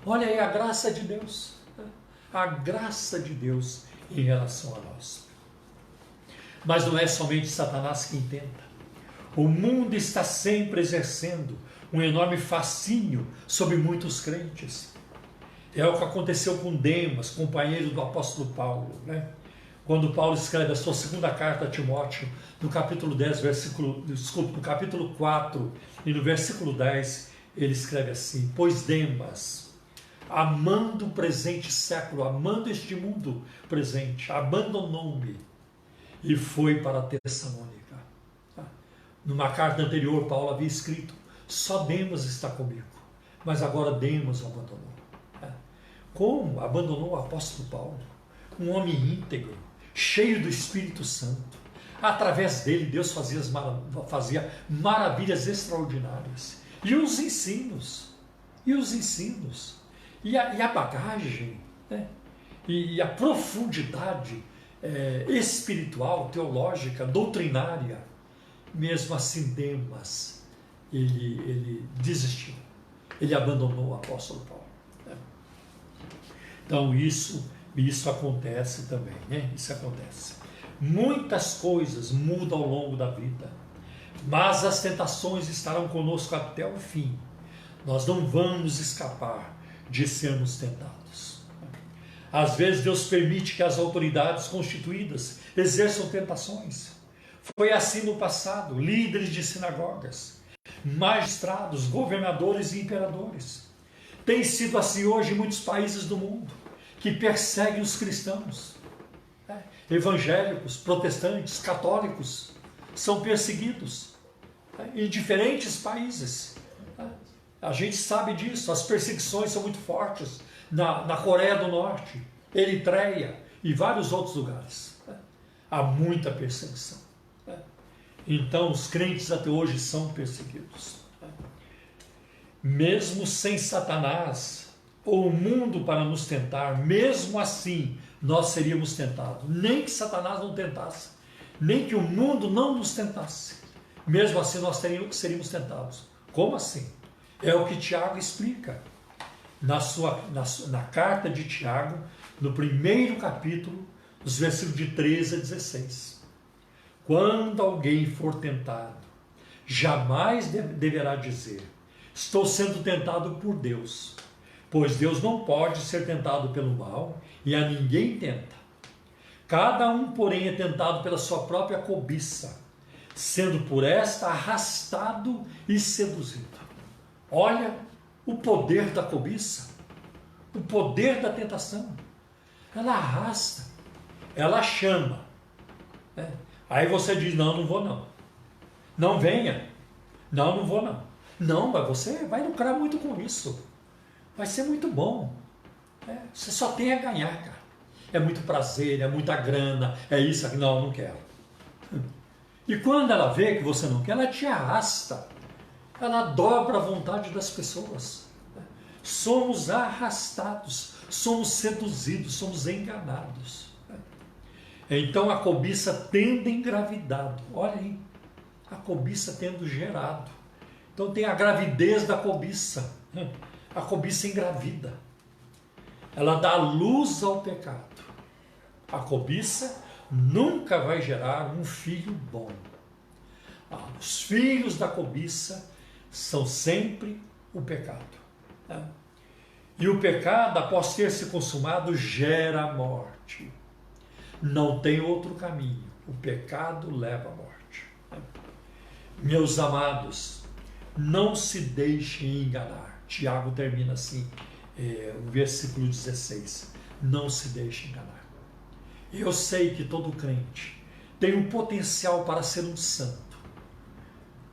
Olha aí a graça de Deus. a graça de Deus em relação a nós. Mas não é somente Satanás quem tenta. O mundo está sempre exercendo um enorme fascínio sobre muitos crentes. É o que aconteceu com Demas, companheiro do apóstolo Paulo, né? Quando Paulo escreve a sua segunda carta a Timóteo, no capítulo 4 e no versículo 10, ele escreve assim: pois Demas, amando o presente século, amando este mundo presente, abandonou-me e foi para Tessalônica. Numa carta anterior, Paulo havia escrito: só Demas está comigo, mas agora Demas o abandonou. Como abandonou o apóstolo Paulo? Um homem íntegro, cheio do Espírito Santo. Através dele, Deus fazia maravilhas extraordinárias. E os ensinos, e a bagagem, né? E a profundidade espiritual, teológica, doutrinária. Mesmo assim, Demas, ele desistiu. Ele abandonou o apóstolo Paulo. Então isso acontece também, né? Isso acontece. Muitas coisas mudam ao longo da vida, mas as tentações estarão conosco até o fim. Nós não vamos escapar de sermos tentados. Às vezes Deus permite que as autoridades constituídas exerçam tentações. Foi assim no passado, líderes de sinagogas, magistrados, governadores e imperadores. Tem sido assim hoje em muitos países do mundo, que perseguem os cristãos. Evangélicos, protestantes, católicos são perseguidos em diferentes países. A gente sabe disso, as perseguições são muito fortes na Coreia do Norte, Eritreia e vários outros lugares. Há muita perseguição. Então, os crentes até hoje são perseguidos. Mesmo sem Satanás ou o mundo para nos tentar, mesmo assim nós seríamos tentados. Nem que Satanás não tentasse, nem que o mundo não nos tentasse, mesmo assim nós seríamos tentados. Como assim? É o que Tiago explica na carta de Tiago, no primeiro capítulo, os versículos de 13 a 16. Quando alguém for tentado, jamais deverá dizer: estou sendo tentado por Deus, pois Deus não pode ser tentado pelo mal e a ninguém tenta. Cada um, porém, é tentado pela sua própria cobiça, sendo por esta arrastado e seduzido. Olha o poder da cobiça, o poder da tentação. Ela arrasta, ela chama. Aí você diz: não, não vou não. Não venha. Não, não vou não. Não, mas você vai lucrar muito com isso. Vai ser muito bom. Você só tem a ganhar, cara. É muito prazer, é muita grana, é isso aqui. Não, não quero. E quando ela vê que você não quer, ela te arrasta. Ela dobra a vontade das pessoas. Somos arrastados, somos seduzidos, somos enganados. Então a cobiça tendo engravidado. Olha aí, a cobiça tendo gerado. Então tem a gravidez da cobiça. A cobiça engravida. Ela dá luz ao pecado. A cobiça nunca vai gerar um filho bom. Os filhos da cobiça são sempre o pecado. E o pecado, após ter se consumado, gera a morte. Não tem outro caminho. O pecado leva à morte. Meus amados, não se deixem enganar. Tiago termina assim, o versículo 16. Não se deixe enganar. Eu sei que todo crente tem um potencial para ser um santo.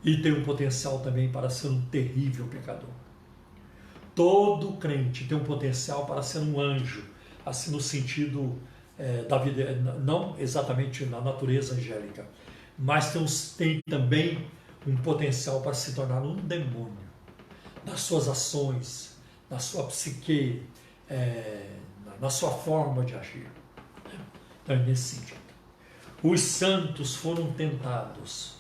E tem um potencial também para ser um terrível pecador. Todo crente tem um potencial para ser um anjo, assim no sentido da vida, não exatamente na natureza angélica, mas tem também um potencial para se tornar um demônio, nas suas ações, na sua psique, na sua forma de agir. Então é nesse sentido. Os santos foram tentados,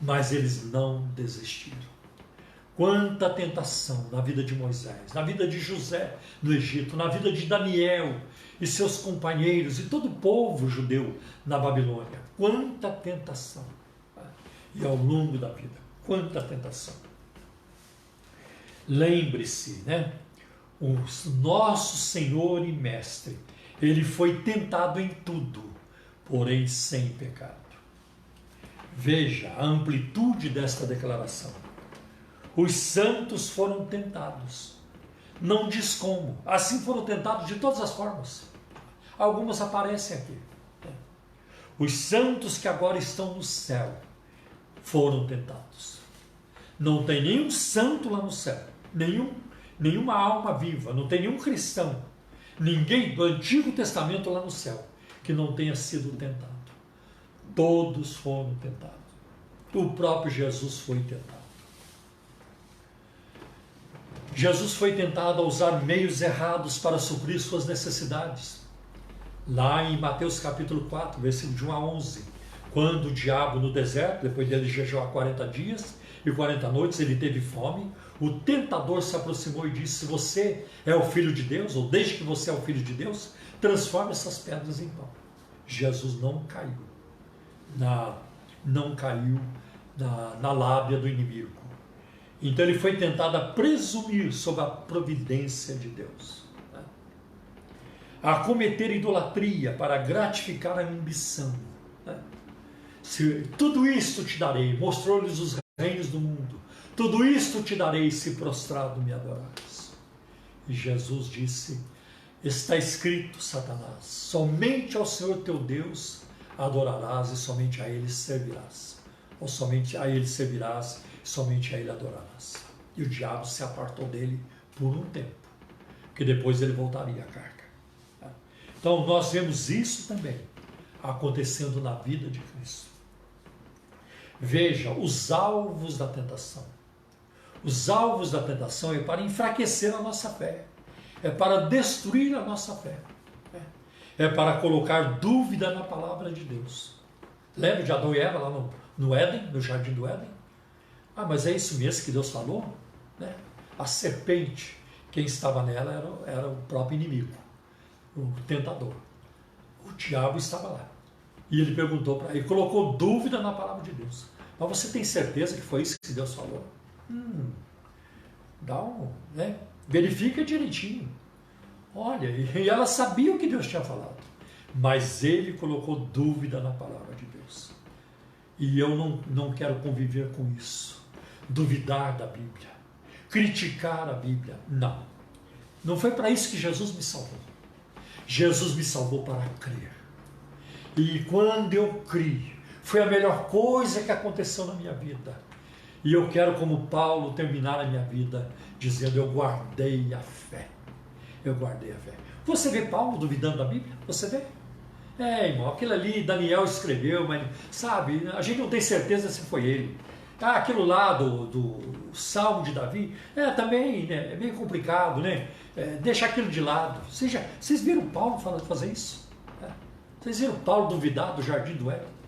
mas eles não desistiram. Quanta tentação na vida de Moisés, na vida de José no Egito, na vida de Daniel e seus companheiros e todo o povo judeu na Babilônia. Quanta tentação. E ao longo da vida, quanta tentação. Lembre-se, né? O nosso Senhor e Mestre, ele foi tentado em tudo, porém sem pecado. Veja a amplitude desta declaração. Os santos foram tentados. Não diz como. Assim foram tentados de todas as formas. Algumas aparecem aqui. Os santos que agora estão no céu foram tentados. Não tem nenhum santo lá no céu. Nenhuma alma viva. Não tem nenhum cristão. Ninguém do Antigo Testamento lá no céu que não tenha sido tentado. Todos foram tentados. O próprio Jesus foi tentado. Jesus foi tentado a usar meios errados para suprir suas necessidades. Lá em Mateus capítulo 4, versículo de 1 a 11, quando o diabo no deserto, depois dele jejuar 40 dias e 40 noites, ele teve fome, o tentador se aproximou e disse: se você é o Filho de Deus, ou desde que você é o Filho de Deus, transforme essas pedras em pão. Jesus não caiu na lábia do inimigo. Então ele foi tentado a presumir sobre a providência de Deus, né? A cometer idolatria para gratificar a ambição, né? Tudo isto te darei, mostrou-lhes os reinos do mundo, tudo isto te darei se prostrado me adorares. E Jesus disse: está escrito, Satanás, somente ao Senhor teu Deus adorarás e somente a Ele servirás. Ou somente a Ele servirás, somente a Ele adorarás. E o diabo se apartou dele por um tempo, que depois ele voltaria à carga. Então nós vemos isso também acontecendo na vida de Cristo. Veja, os alvos da tentação. Os alvos da tentação é para enfraquecer a nossa fé, é para destruir a nossa fé, é para colocar dúvida na palavra de Deus. Lembra de Adão e Eva lá no Éden, no jardim do Éden? Ah, mas é isso mesmo que Deus falou? Né? A serpente, quem estava nela era o próprio inimigo, o tentador. O diabo estava lá. E ele perguntou para ele, colocou dúvida na palavra de Deus. Mas você tem certeza que foi isso que Deus falou? Verifica direitinho. Olha, e ela sabia o que Deus tinha falado. Mas ele colocou dúvida na palavra de Deus. E eu não quero conviver com isso. Duvidar da Bíblia. Criticar a Bíblia. Não. Não foi para isso que Jesus me salvou. Jesus me salvou para crer. E quando eu criei, foi a melhor coisa que aconteceu na minha vida. E eu quero, como Paulo, terminar a minha vida dizendo: eu guardei a fé. Eu guardei a fé. Você vê Paulo duvidando da Bíblia? Você vê? Irmão, aquilo ali Daniel escreveu, mas, sabe, a gente não tem certeza se foi ele. Aquilo lá do Salmo de Davi, também, né, é meio complicado, né? Deixa aquilo de lado. Vocês viram Paulo fazer isso? Vocês viram Paulo duvidar do jardim do Éden?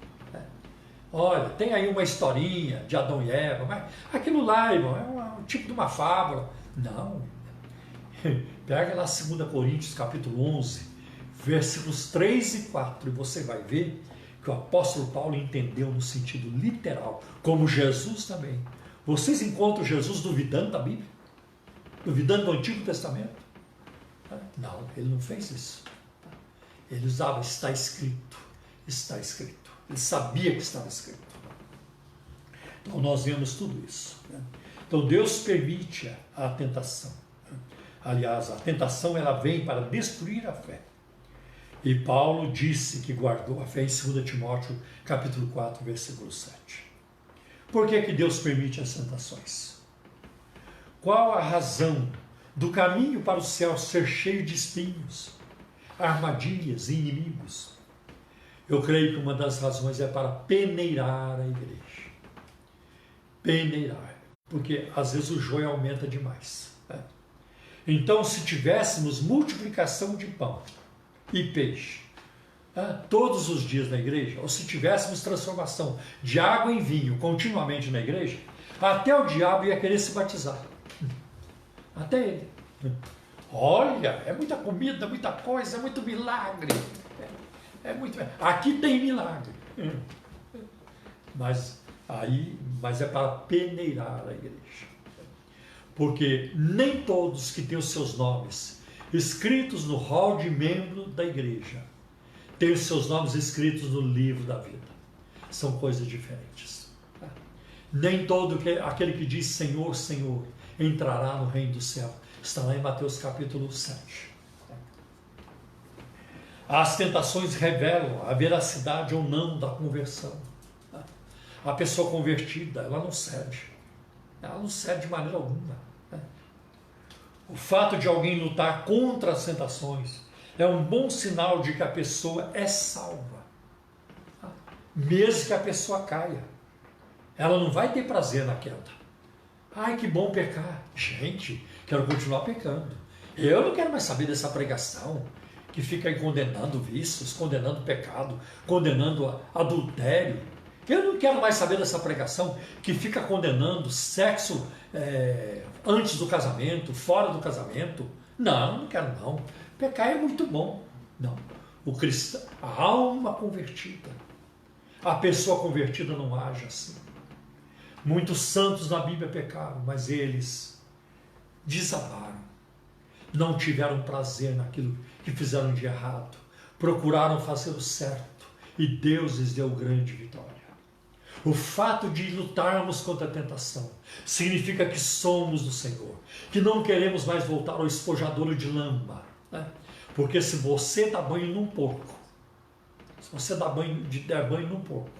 Olha, tem aí uma historinha de Adão e Eva, mas aquilo lá, irmão, é um tipo de uma fábula. Não. Pega lá 2 Coríntios capítulo 11, versículos 3 e 4, e você vai ver que o apóstolo Paulo entendeu no sentido literal, como Jesus também. Vocês encontram Jesus duvidando da Bíblia? Duvidando do Antigo Testamento? Não, ele não fez isso. Ele usava está escrito, está escrito. Ele sabia que estava escrito. Então nós vemos tudo isso, né? Então Deus permite a tentação. Aliás, a tentação ela vem para destruir a fé. E Paulo disse que guardou a fé em 2 Timóteo capítulo 4, versículo 7. Por que Deus permite as tentações? Qual a razão do caminho para o céu ser cheio de espinhos, armadilhas e inimigos? Eu creio que uma das razões é para peneirar a igreja. Peneirar. Porque às vezes o joio aumenta demais, né? Então, se tivéssemos multiplicação de pão e peixe todos os dias na igreja, ou se tivéssemos transformação de água em vinho continuamente na igreja, Até o diabo ia querer se batizar. Até ele. Olha, é muita comida, muita coisa, é muito milagre. Aqui tem milagre. Mas é para peneirar a igreja. Porque nem todos que têm os seus nomes escritos no rol de membro da igreja têm os seus nomes escritos no livro da vida. São coisas diferentes. Nem todo aquele que diz Senhor, Senhor, entrará no reino do céu. Está lá em Mateus capítulo 7. As tentações revelam a veracidade ou não da conversão. A pessoa convertida, ela não cede. Ela não cede de maneira alguma. O fato de alguém lutar contra as tentações é um bom sinal de que a pessoa é salva. Mesmo que a pessoa caia. Ela não vai ter prazer na queda. Ai, que bom pecar. Gente, quero continuar pecando. Eu não quero mais saber dessa pregação que fica aí condenando vícios, condenando pecado, condenando adultério. Eu não quero mais saber dessa pregação que fica condenando sexo antes do casamento, fora do casamento. Não quero não. Pecar é muito bom. Não. O cristão, a alma convertida, a pessoa convertida não age assim. Muitos santos na Bíblia pecaram, mas eles desabaram. Não tiveram prazer naquilo que fizeram de errado. Procuraram fazer o certo e Deus lhes deu grande vitória. O fato de lutarmos contra a tentação significa que somos do Senhor, que não queremos mais voltar ao espojadouro de lama, né? Porque se você dá banho num porco, se você der banho num porco,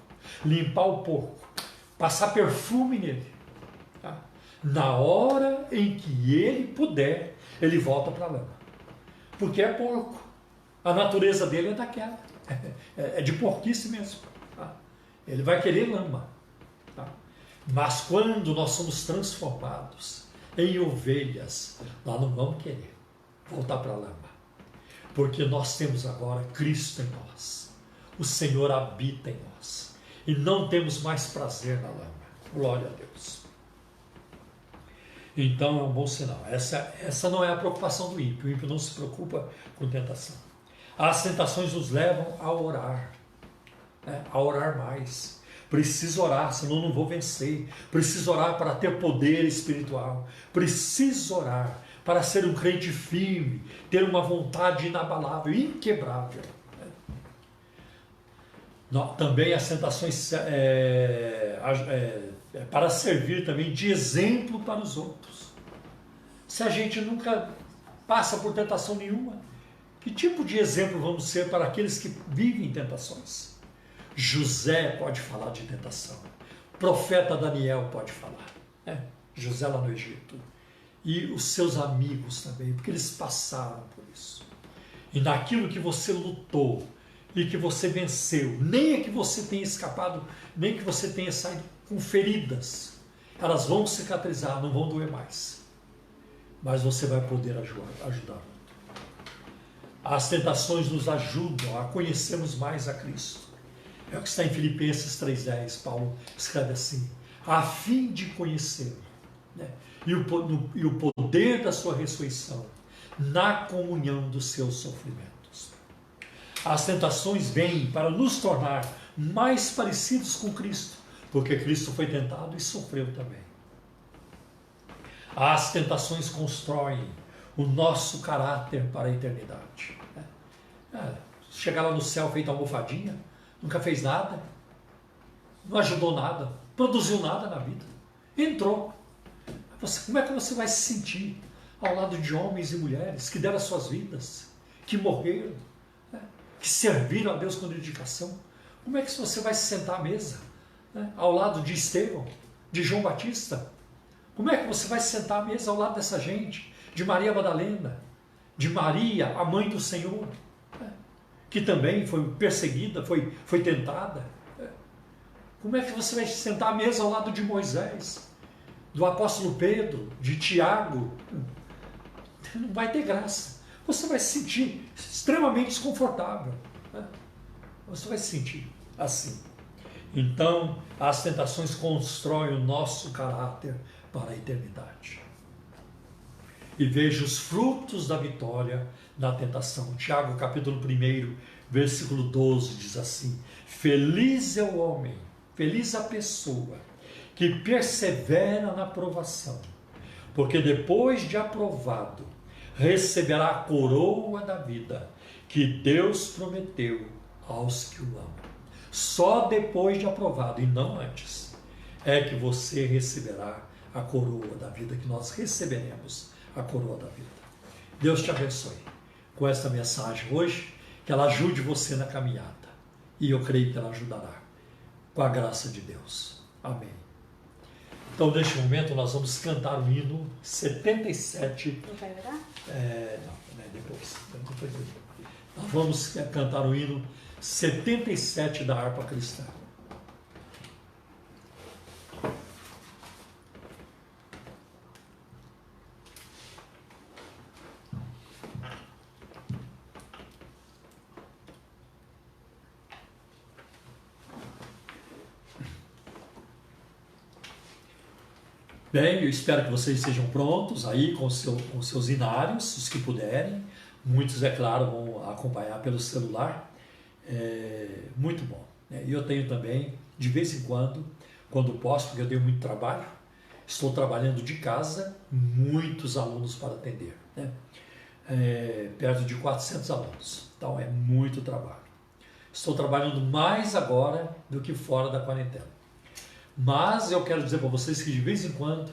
limpar o porco, passar perfume nele, tá? Na hora em que ele puder, ele volta para a lama, porque é porco, a natureza dele é daquela, é de porquice mesmo. Ele vai querer lama. Tá? Mas quando nós somos transformados em ovelhas, nós não vamos querer voltar para a lama. Porque nós temos agora Cristo em nós. O Senhor habita em nós. E não temos mais prazer na lama. Glória a Deus. Então é um bom sinal. Essa não é a preocupação do ímpio. O ímpio não se preocupa com tentação. As tentações nos levam a orar. A orar mais. Preciso orar, senão não vou vencer. Preciso orar para ter poder espiritual. Preciso orar para ser um crente firme, ter uma vontade inabalável, inquebrável. Também as tentações para servir também de exemplo para os outros. Se a gente nunca passa por tentação nenhuma, que tipo de exemplo vamos ser para aqueles que vivem tentações? José pode falar de tentação. O profeta Daniel pode falar. José lá no Egito. E os seus amigos também, porque eles passaram por isso. E naquilo que você lutou e que você venceu, nem é que você tenha escapado, nem que você tenha saído com feridas. Elas vão cicatrizar, não vão doer mais. Mas você vai poder ajudar. As tentações nos ajudam a conhecermos mais a Cristo. É o que está em Filipenses 3,10, Paulo escreve assim, a fim de conhecê-lo, né? E o poder da sua ressurreição na comunhão dos seus sofrimentos. As tentações vêm para nos tornar mais parecidos com Cristo, porque Cristo foi tentado e sofreu também. As tentações constroem o nosso caráter para a eternidade. Chegar lá no céu feito almofadinha, nunca fez nada, não ajudou nada, produziu nada na vida, entrou. Como é que você vai se sentir ao lado de homens e mulheres que deram as suas vidas, que morreram, né? Que serviram a Deus com dedicação? Como é que você vai se sentar à mesa, né? Ao lado de Estevão, de João Batista? Como é que você vai se sentar à mesa ao lado dessa gente, de Maria Madalena, de Maria, a mãe do Senhor, né? Que também foi perseguida, foi tentada? Como é que você vai se sentar à mesa ao lado de Moisés, do apóstolo Pedro, de Tiago? Não vai ter graça. Você vai se sentir extremamente desconfortável, né? Você vai se sentir assim. Então, as tentações constroem o nosso caráter para a eternidade. E veja os frutos da vitória na tentação. Tiago, capítulo 1, versículo 12, diz assim: feliz é o homem, feliz a pessoa que persevera na provação, porque depois de aprovado, receberá a coroa da vida que Deus prometeu aos que o amam. Só depois de aprovado, e não antes, é que você receberá a coroa da vida, que nós receberemos a coroa da vida. Deus te abençoe com esta mensagem hoje, que ela ajude você na caminhada. E eu creio que ela ajudará, com a graça de Deus. Amém. Então, neste momento, nós vamos cantar o hino 77. Não vai orar? Não, depois. Nós vamos cantar o hino 77 da harpa cristã. Bem, eu espero que vocês estejam prontos aí com seus hinários, os que puderem. Muitos, é claro, vão acompanhar pelo celular. Muito bom. E eu tenho também, de vez em quando posso, porque eu tenho muito trabalho, estou trabalhando de casa, muitos alunos para atender. Perto de 400 alunos. Então é muito trabalho. Estou trabalhando mais agora do que fora da quarentena. Mas eu quero dizer para vocês que de vez em quando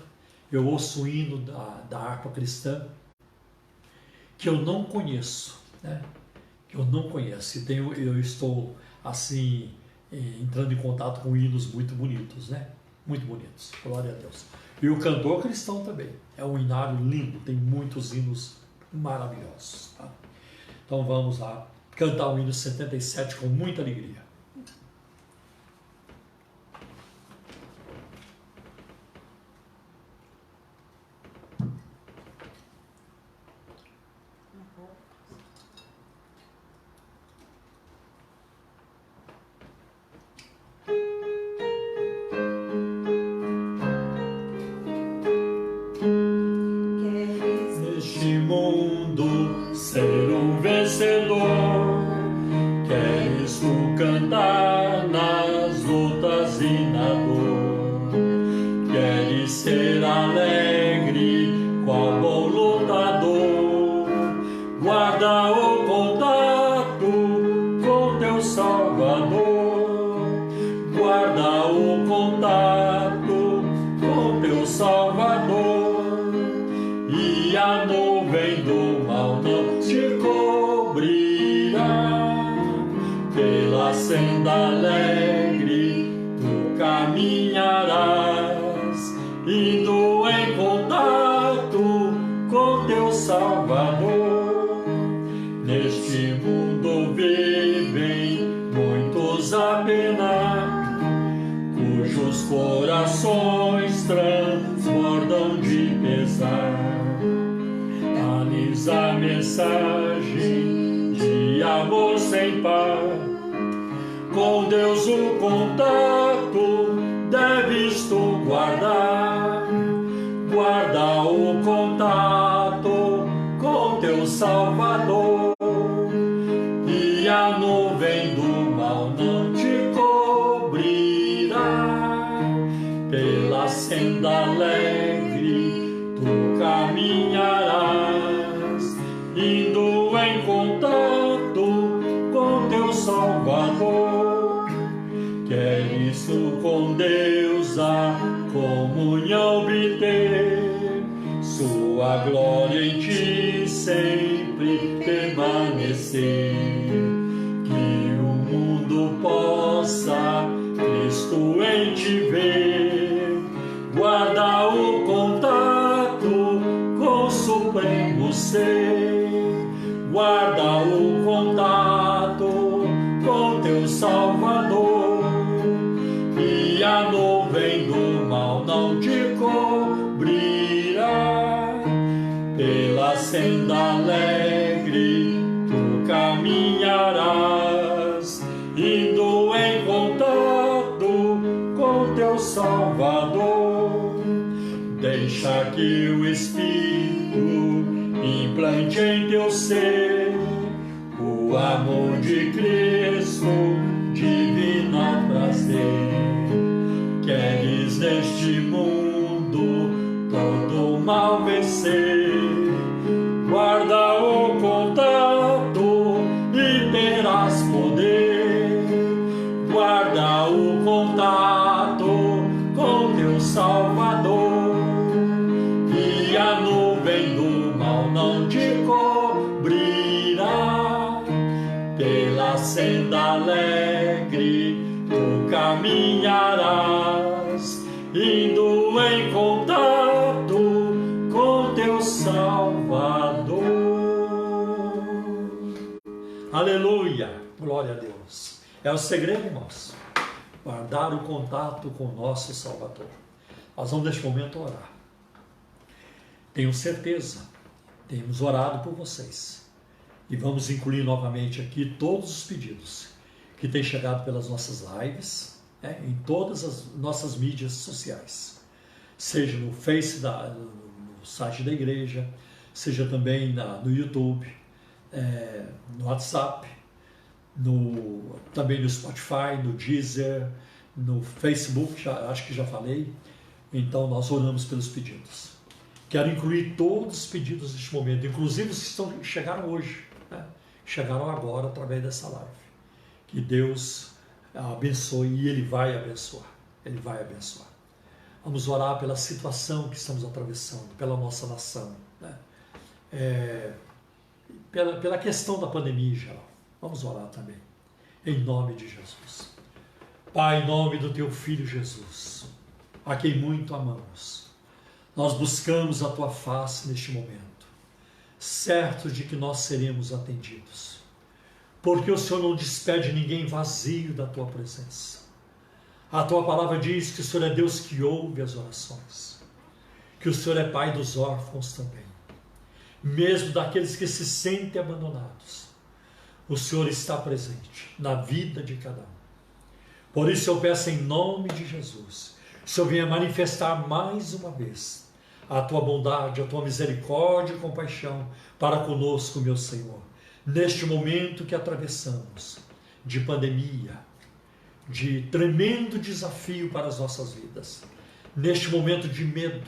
eu ouço o hino da harpa cristã que eu não conheço, que eu não conheço. E eu estou assim entrando em contato com hinos muito bonitos, muito bonitos. Glória a Deus. E o cantor cristão também é um hinário lindo, tem muitos hinos maravilhosos. Tá? Então vamos lá cantar o hino 77 com muita alegria. Neste mundo ser um vencedor, queres tu cantar nas lutas e na dor, queres ser alegre qual bom lutador, guarda o contato com teu Salvador, guarda o contato com teu Salvador. E a nuvem do mal não te cobrirá, pela senda alegre tu caminharás, indo em contato com teu Salvador. Neste mundo vivem muitos a penar, cujos corações transbordam de pesar. Dá-lhes a mensagem de amor sem par. Com Deus o contato deves tu guardar. Guarda o contato com teu Salvador. E a nuvem do mal não te cobrirá. Pela senda alegre tu caminharás, indo em contato com teu Salvador. Queres tu com Deus a comunhão obter, sua glória em ti sempre permanecer. Que o mundo possa Cristo em ti ver, guarda o contato com o supremo ser, guarda o contato com teu Salvador. E a nuvem do mal não te cobrirá, pela senda alegre tu caminharás, indo em contato Salvador. Deixa que o Espírito implante em teu ser o amor de Cristo, divino prazer. Queres neste mundo todo mal vencer, guarda o contato e terás poder. Guarda o contato com teu Salvador, e a nuvem do mal não te cobrirá. Pela senda alegre tu caminharás, indo em contato com teu Salvador. Aleluia, glória a Deus. É o segredo, irmãos, guardar o contato com o nosso Salvador. Nós vamos neste momento orar. Tenho certeza, temos orado por vocês. E vamos incluir novamente aqui todos os pedidos que têm chegado pelas nossas lives, em todas as nossas mídias sociais. Seja no Face, no site da igreja, seja também no YouTube, no WhatsApp, também no Spotify, no Deezer, no Facebook, acho que já falei. Então nós oramos pelos pedidos. Quero incluir todos os pedidos neste momento, inclusive os que chegaram hoje, chegaram agora através dessa live. Que Deus abençoe e Ele vai abençoar. Ele vai abençoar. Vamos orar pela situação que estamos atravessando, pela nossa nação, pela questão da pandemia em geral. Vamos orar também, em nome de Jesus. Pai, em nome do Teu Filho Jesus, a quem muito amamos, nós buscamos a Tua face neste momento, certos de que nós seremos atendidos, porque o Senhor não despede ninguém vazio da Tua presença. A Tua palavra diz que o Senhor é Deus que ouve as orações, que o Senhor é Pai dos órfãos também, mesmo daqueles que se sentem abandonados. O Senhor está presente na vida de cada um. Por isso eu peço em nome de Jesus, que o Senhor venha manifestar mais uma vez a Tua bondade, a Tua misericórdia e compaixão para conosco, meu Senhor, neste momento que atravessamos de pandemia, de tremendo desafio para as nossas vidas, neste momento de medo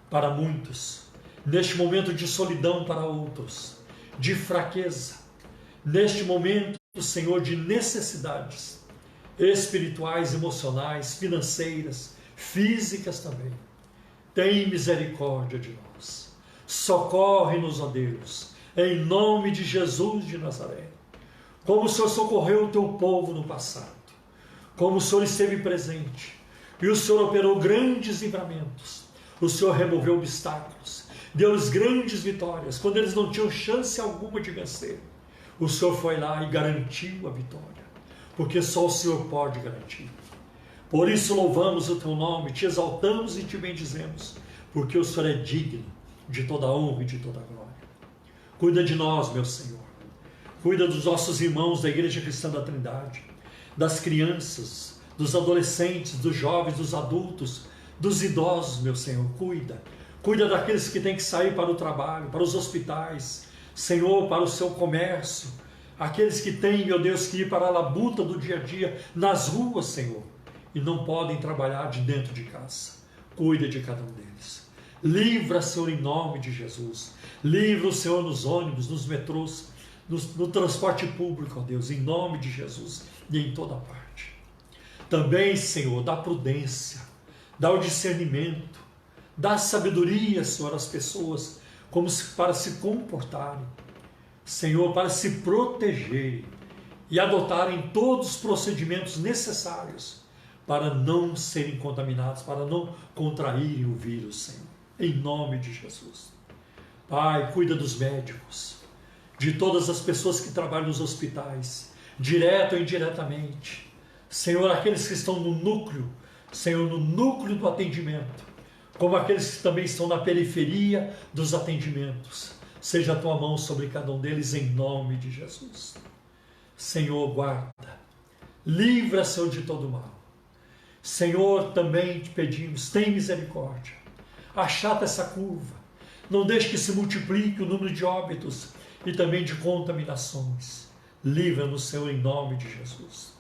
para muitos, neste momento de solidão para outros, de fraqueza, neste momento, Senhor, de necessidades espirituais, emocionais, financeiras, físicas também. Tem misericórdia de nós. Socorre-nos, ó Deus, em nome de Jesus de Nazaré. Como o Senhor socorreu o Teu povo no passado, como o Senhor esteve presente, e o Senhor operou grandes livramentos, o Senhor removeu obstáculos, deu-lhes grandes vitórias, quando eles não tinham chance alguma de vencer. O Senhor foi lá e garantiu a vitória, porque só o Senhor pode garantir. Por isso louvamos o Teu nome, Te exaltamos e Te bendizemos, porque o Senhor é digno de toda honra e de toda glória. Cuida de nós, meu Senhor. Cuida dos nossos irmãos da Igreja Cristã da Trindade, das crianças, dos adolescentes, dos jovens, dos adultos, dos idosos, meu Senhor. Cuida daqueles que têm que sair para o trabalho, para os hospitais, Senhor, para o seu comércio, aqueles que têm, meu Deus, que ir para a labuta do dia a dia, nas ruas, Senhor, e não podem trabalhar de dentro de casa. Cuida de cada um deles. Livra, Senhor, em nome de Jesus. Livra o Senhor nos ônibus, nos metrôs, no transporte público, ó Deus, em nome de Jesus e em toda parte. Também, Senhor, dá prudência, dá o discernimento, dá sabedoria, Senhor, às pessoas, para se comportarem, Senhor, para se protegerem e adotarem todos os procedimentos necessários para não serem contaminados, para não contraírem o vírus, Senhor, em nome de Jesus. Pai, cuida dos médicos, de todas as pessoas que trabalham nos hospitais, direto ou indiretamente. Senhor, aqueles que estão no núcleo, Senhor, no núcleo do atendimento, como aqueles que também estão na periferia dos atendimentos. Seja a Tua mão sobre cada um deles, em nome de Jesus. Senhor, guarda, livra, Senhor, de todo mal. Senhor, também te pedimos, tem misericórdia. Achata essa curva. Não deixe que se multiplique o número de óbitos e também de contaminações. Livra-nos, Senhor, em nome de Jesus.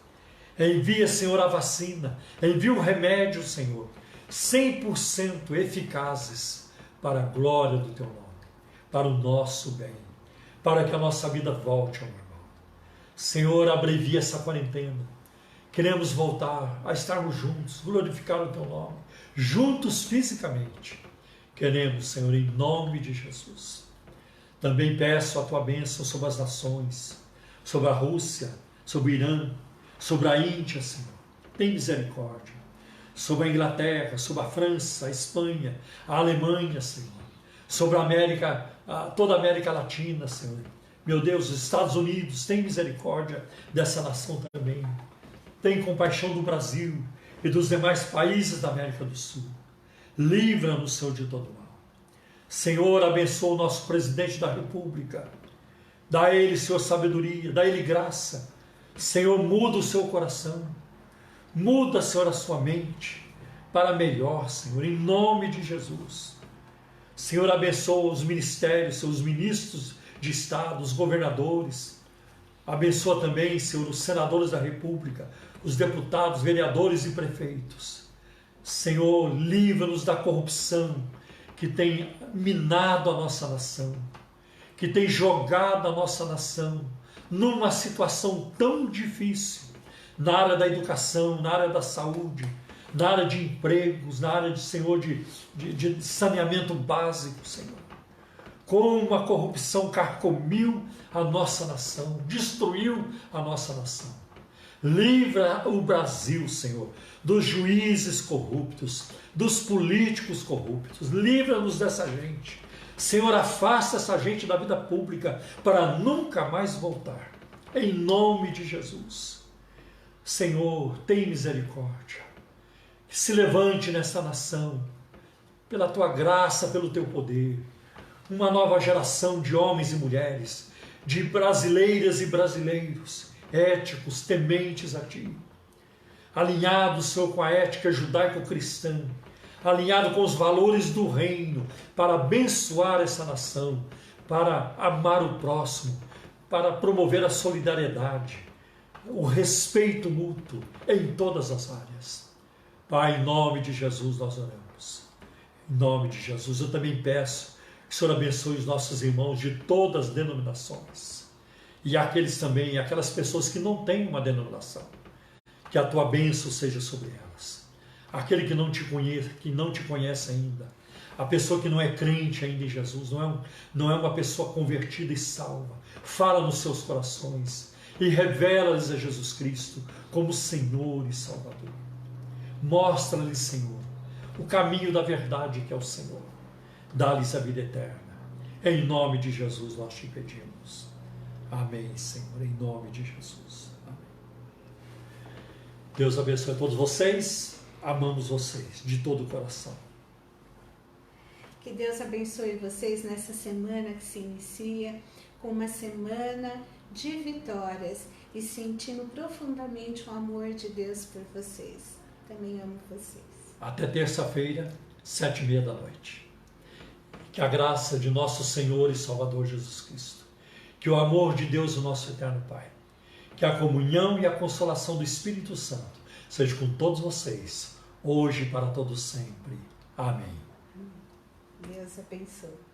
Envia, Senhor, a vacina. Envia o remédio, Senhor, 100% eficazes para a glória do Teu nome, para o nosso bem, para que a nossa vida volte ao normal. Senhor, abrevia essa quarentena. Queremos voltar a estarmos juntos, glorificar o Teu nome, juntos fisicamente. Queremos, Senhor, em nome de Jesus. Também peço a Tua bênção sobre as nações, sobre a Rússia, sobre o Irã, sobre a Índia, Senhor. Tem misericórdia. Sobre a Inglaterra, sobre a França, a Espanha, a Alemanha, Senhor. Sobre a América, toda a América Latina, Senhor. Meu Deus, os Estados Unidos, tem misericórdia dessa nação também. Tem compaixão do Brasil e dos demais países da América do Sul. Livra-nos, Senhor, de todo mal. Senhor, abençoa o nosso presidente da República. Dá a ele, Senhor, sabedoria, dá a ele graça. Senhor, muda o seu coração. Muda, Senhor, a sua mente para melhor, Senhor, em nome de Jesus. Senhor, abençoa os ministérios, Senhor, os ministros de Estado, os governadores. Abençoa também, Senhor, os senadores da República, os deputados, vereadores e prefeitos. Senhor, livra-nos da corrupção que tem minado a nossa nação, que tem jogado a nossa nação numa situação tão difícil, na área da educação, na área da saúde, na área de empregos, na área de, Senhor, de saneamento básico, Senhor. Como a corrupção carcomiu a nossa nação, destruiu a nossa nação. Livra o Brasil, Senhor, dos juízes corruptos, dos políticos corruptos. Livra-nos dessa gente. Senhor, afasta essa gente da vida pública para nunca mais voltar. Em nome de Jesus. Senhor, tem misericórdia. Que se levante nessa nação, pela Tua graça, pelo Teu poder, uma nova geração de homens e mulheres, de brasileiras e brasileiros, éticos, tementes a Ti, alinhados, Senhor, com a ética judaico-cristã, alinhado com os valores do reino, para abençoar essa nação, para amar o próximo, para promover a solidariedade, o respeito mútuo em todas as áreas. Pai, em nome de Jesus nós oramos. Em nome de Jesus eu também peço que o Senhor abençoe os nossos irmãos de todas as denominações. E aqueles também, aquelas pessoas que não têm uma denominação. Que a Tua bênção seja sobre elas. Aquele que não te conhece ainda. A pessoa que não é crente ainda em Jesus, não é uma pessoa convertida e salva. Fala nos seus corações e revela-lhes a Jesus Cristo como Senhor e Salvador. Mostra-lhes, Senhor, o caminho da verdade que é o Senhor. Dá-lhes a vida eterna. Em nome de Jesus nós te pedimos. Amém, Senhor, em nome de Jesus. Amém. Deus abençoe a todos vocês. Amamos vocês de todo o coração. Que Deus abençoe vocês nessa semana que se inicia, com uma semana de vitórias e sentindo profundamente o amor de Deus por vocês. Também amo vocês. Até terça-feira, 19h30. Que a graça de nosso Senhor e Salvador Jesus Cristo, que o amor de Deus, o nosso eterno Pai, que a comunhão e a consolação do Espírito Santo seja com todos vocês, hoje e para todos sempre. Amém. Deus abençoe.